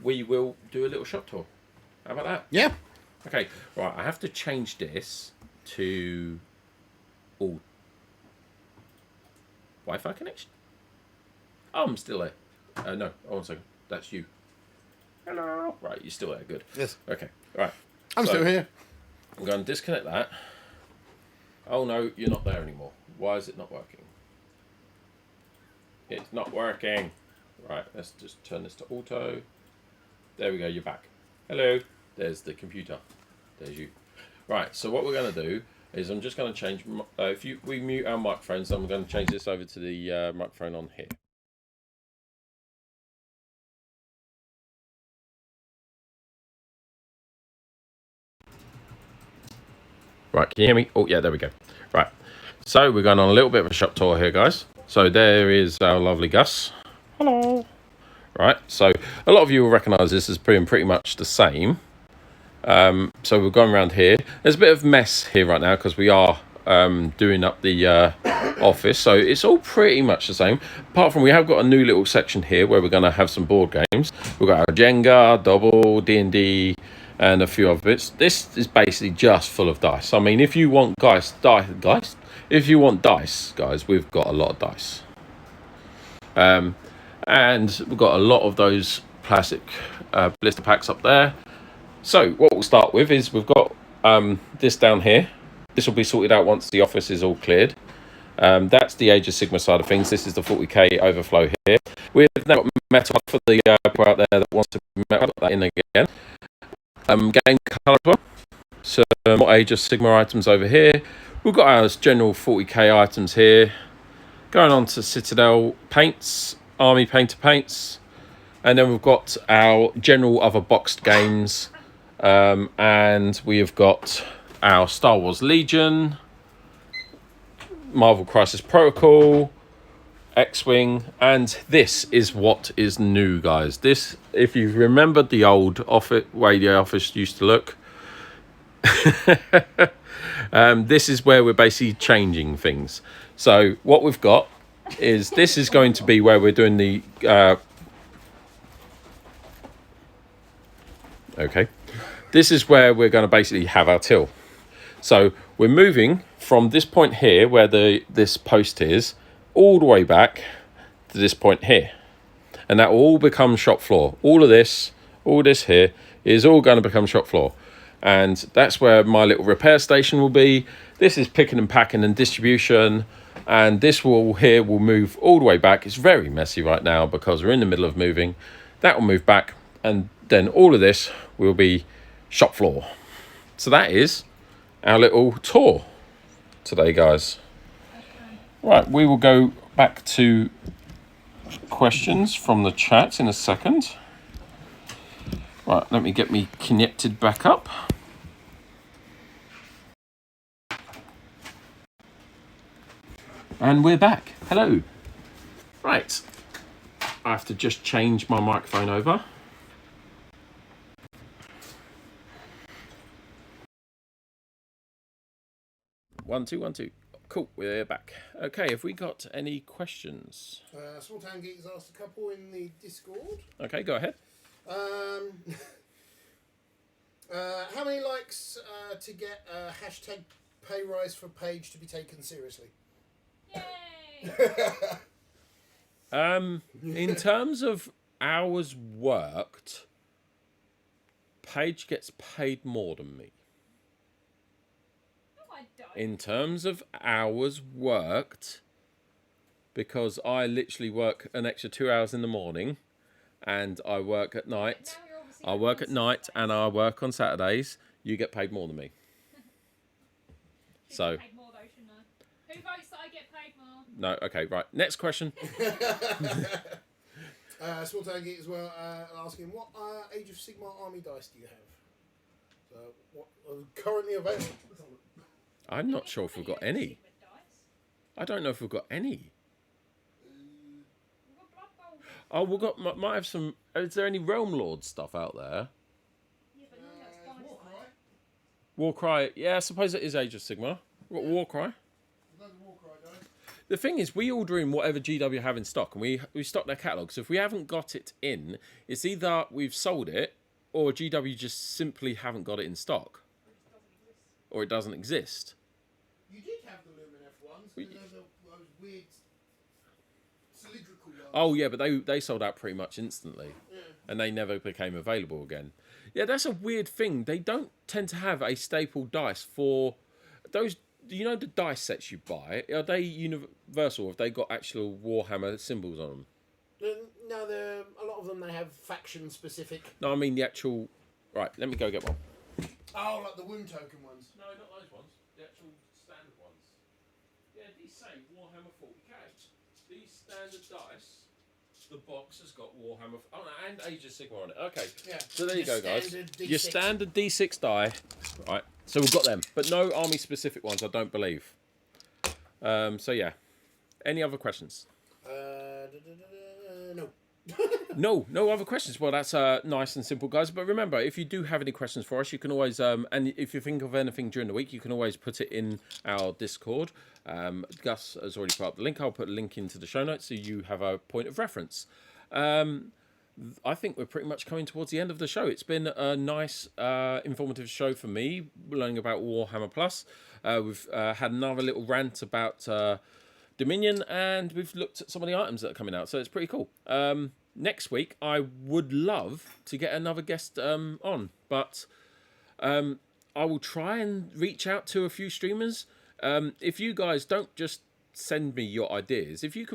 We will do a little shop tour. How about that? Yeah. Okay, right. I have to change this to all Wi-Fi connection. Oh, I'm still there. No, hold on a second. That's you. Hello. Right, you're still there. Good. Yes. Okay. Right. I'm still here. I'm going to disconnect that. Oh no, you're not there anymore. Why is it not working? It's not working. Right, let's just turn this to auto. There we go, you're back. Hello. There's the computer. There's you. Right, so what we're going to do is I'm just going to change... we mute our microphones, I'm going to change this over to the microphone on here. Right, can you hear me? Oh, yeah, there we go. Right, so we're going on a little bit of a shop tour here, guys. So there is our lovely Gus. Hello. Right, so a lot of you will recognise this as being pretty much the same. So we're going around here. There's a bit of mess here right now because we are doing up the office. So it's all pretty much the same. Apart from we have got a new little section here where we're going to have some board games. We've got our Jenga, Double, D&D, and a few other bits. This is basically just full of dice. I mean, if you want dice, if you want dice, guys, we've got a lot of dice. And we've got a lot of those plastic blister packs up there. So what we'll start with is we've got this down here. This will be sorted out once the office is all cleared. That's the Age of Sigma side of things. This is the 40k overflow here. We've now got metal for the people out there that want to put that in again. Game colour as well. So more Age of Sigma items over here. We've got our general 40k items here. Going on to Citadel paints, Army Painter paints. And then we've got our general other boxed games. And we have got our Star Wars Legion, Marvel Crisis Protocol, X-Wing, and this is what is new, guys. This, if you remembered the old way the office used to look, this is where we're basically changing things. So what we've got is this is going to be where we're doing the okay. This is where we're going to basically have our till. So we're moving from this point here where this post is all the way back to this point here. And that will all become shop floor. All this here is all going to become shop floor. And that's where my little repair station will be. This is picking and packing and distribution. And this will move all the way back. It's very messy right now because we're in the middle of moving. That will move back. And then all of this will be shop floor. So that is our little tour today, guys. Right, we will go back to questions from the chat in a second. Right, let me get me connected back up. And we're back. Hello. Right, I have to just change my microphone over. 1 2 1 2. Cool, we're back. Okay, have we got any questions? Small Town Geeks asked a couple in the Discord. Okay, go ahead. How many likes to get hashtag pay rise for Paige to be taken seriously? Yay! In terms of hours worked, Paige gets paid more than me. In terms of hours worked, because I literally work an extra 2 hours in the morning and I work at night. I work at night and I work on Saturdays. You get paid more than me. So. Paid more though, shouldn't I? Who votes that I get paid more? No, okay, right. Next question. Small Town Geek as well asking, what Age of Sigma army dice do you have? So, what are currently available? I'm not sure if we've got any. I don't know if we've got any. Oh, we've got. Might have some. Is there any Realm Lord stuff out there? Yeah, but none of that's Warcry. Yeah, I suppose it is Age of Sigmar. What Warcry? The thing is, we order in whatever GW have in stock, and we stock their catalogue. So if we haven't got it in, it's either we've sold it, or GW just simply haven't got it in stock, or it doesn't exist. You did have the Lumin F1s, and those weird cylindrical ones. Oh yeah, but they sold out pretty much instantly, and they never became available again. Yeah, that's a weird thing. They don't tend to have a staple dice for those. You know the dice sets you buy? Are they universal? Have they got actual Warhammer symbols on them? No, a lot of them, they have faction specific. No, I mean the actual. Right, let me go get one. Oh, like the wound token ones. No, not those ones. The actual standard ones. Yeah, these say Warhammer 40k. These standard dice. The box has got Warhammer. Oh, no, and Age of Sigmar on it. Okay. Yeah. So there you go, guys. D6. Your standard D6 die. Right. So we've got them, but no army specific ones, I don't believe. So yeah. Any other questions? No. No other questions. Well, that's nice and simple, guys. But remember, if you do have any questions for us, you can always, and if you think of anything during the week, you can always put it in our Discord. Gus has already put up the link. I'll put a link into the show notes so you have a point of reference. I think we're pretty much coming towards the end of the show. It's been a nice, informative show for me, learning about Warhammer Plus. We've had another little rant about Dominion, and we've looked at some of the items that are coming out, so it's pretty cool. Next week, I would love to get another guest on, but I will try and reach out to a few streamers. If you guys don't just send me your ideas, if you've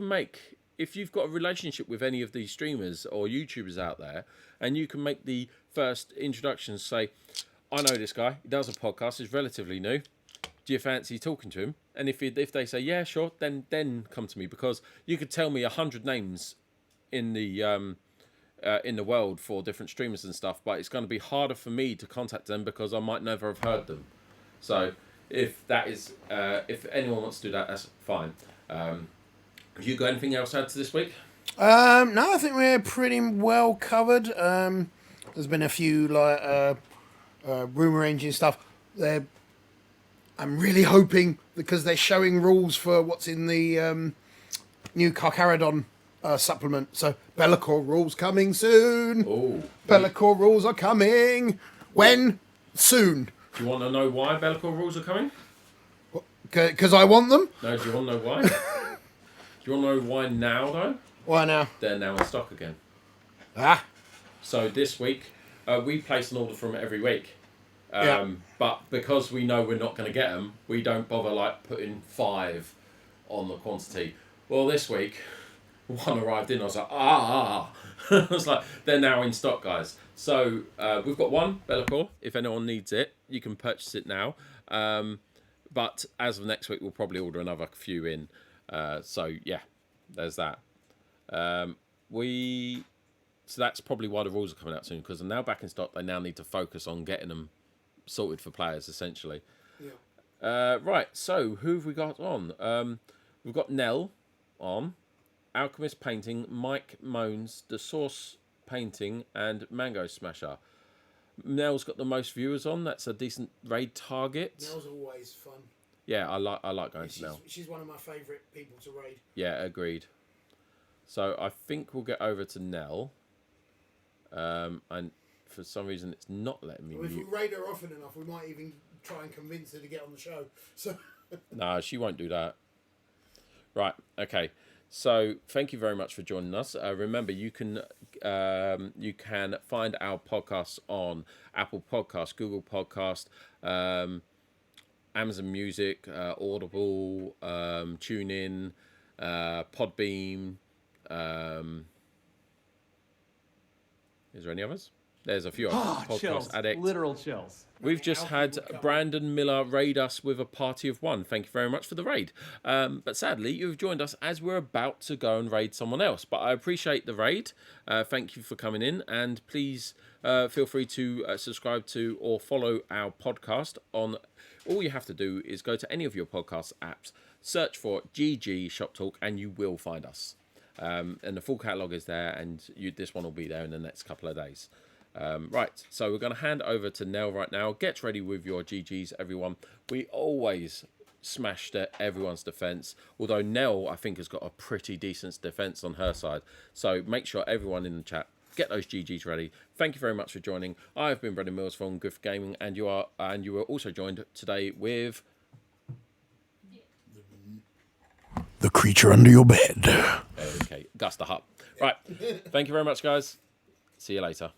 got a relationship with any of these streamers or YouTubers out there, and you can make the first introductions, say, I know this guy, he does a podcast, he's relatively new. Do you fancy talking to him? And if they say, yeah, sure, then come to me, because you could tell me 100 names in the world for different streamers and stuff, but it's going to be harder for me to contact them because I might never have heard them. So if anyone wants to do that, that's fine. Have you got anything else to add to this week? No, I think we're pretty well covered. There's been a few rumor engine stuff. I'm really hoping, because they're showing rules for what's in the new Carcharodon supplement. So Be'lakor rules coming soon. Oh, Be'lakor rules are coming. When? Soon. Do you want to know why Be'lakor rules are coming? Because I want them. No, do you want to know why? Do you want to know why now, though? Why now? They're now in stock again. Ah. So this week, we place an order from every week. Yeah. But because we know we're not going to get them, we don't bother putting 5 on the quantity. Well, this week, one arrived in, I was like, I was like, they're now in stock, guys. So we've got one, Be'lakor. If anyone needs it, you can purchase it now. But as of next week, we'll probably order another few in. So yeah, there's that. So that's probably why the rules are coming out soon, because they're now back in stock. They now need to focus on getting them sorted for players, essentially. Yeah. Right, so who have we got on? We've got Nell on, Alchemist Painting, Mike Moans, The Source Painting, and Mango Smasher. Nell's got the most viewers on. That's a decent raid target. Nell's always fun. Yeah, I like going to Nell. She's one of my favourite people to raid. Yeah, agreed. So I think we'll get over to Nell. And for some reason, it's not letting me. Well, if we raid her often enough, we might even try and convince her to get on the show. So. No, she won't do that. Right. Okay. So thank you very much for joining us. Remember, you can find our podcasts on Apple Podcasts, Google Podcast, Amazon Music, Audible, TuneIn, Podbeam. Is there any others? There's a few others. Podcast chills. Addict. Literal chills. We've just had Brandon Miller raid us with a party of 1. Thank you very much for the raid. But sadly, you've joined us as we're about to go and raid someone else. But I appreciate the raid. Thank you for coming in. And please feel free to subscribe to or follow our podcast on. All you have to do is go to any of your podcast apps, search for GG Shop Talk, and you will find us. And the full catalogue is there, and this one will be there in the next couple of days. Right, so we're going to hand over to Nell right now. Get ready with your GGs, everyone. We always smashed at everyone's defence, although Nell, I think, has got a pretty decent defence on her side. So make sure everyone in the chat, get those GGs ready. Thank you very much for joining. I have been Brendan Mills from Griff Gaming, and you were also joined today with... The creature under your bed. Okay, Gus the Hutt. Right, thank you very much, guys. See you later.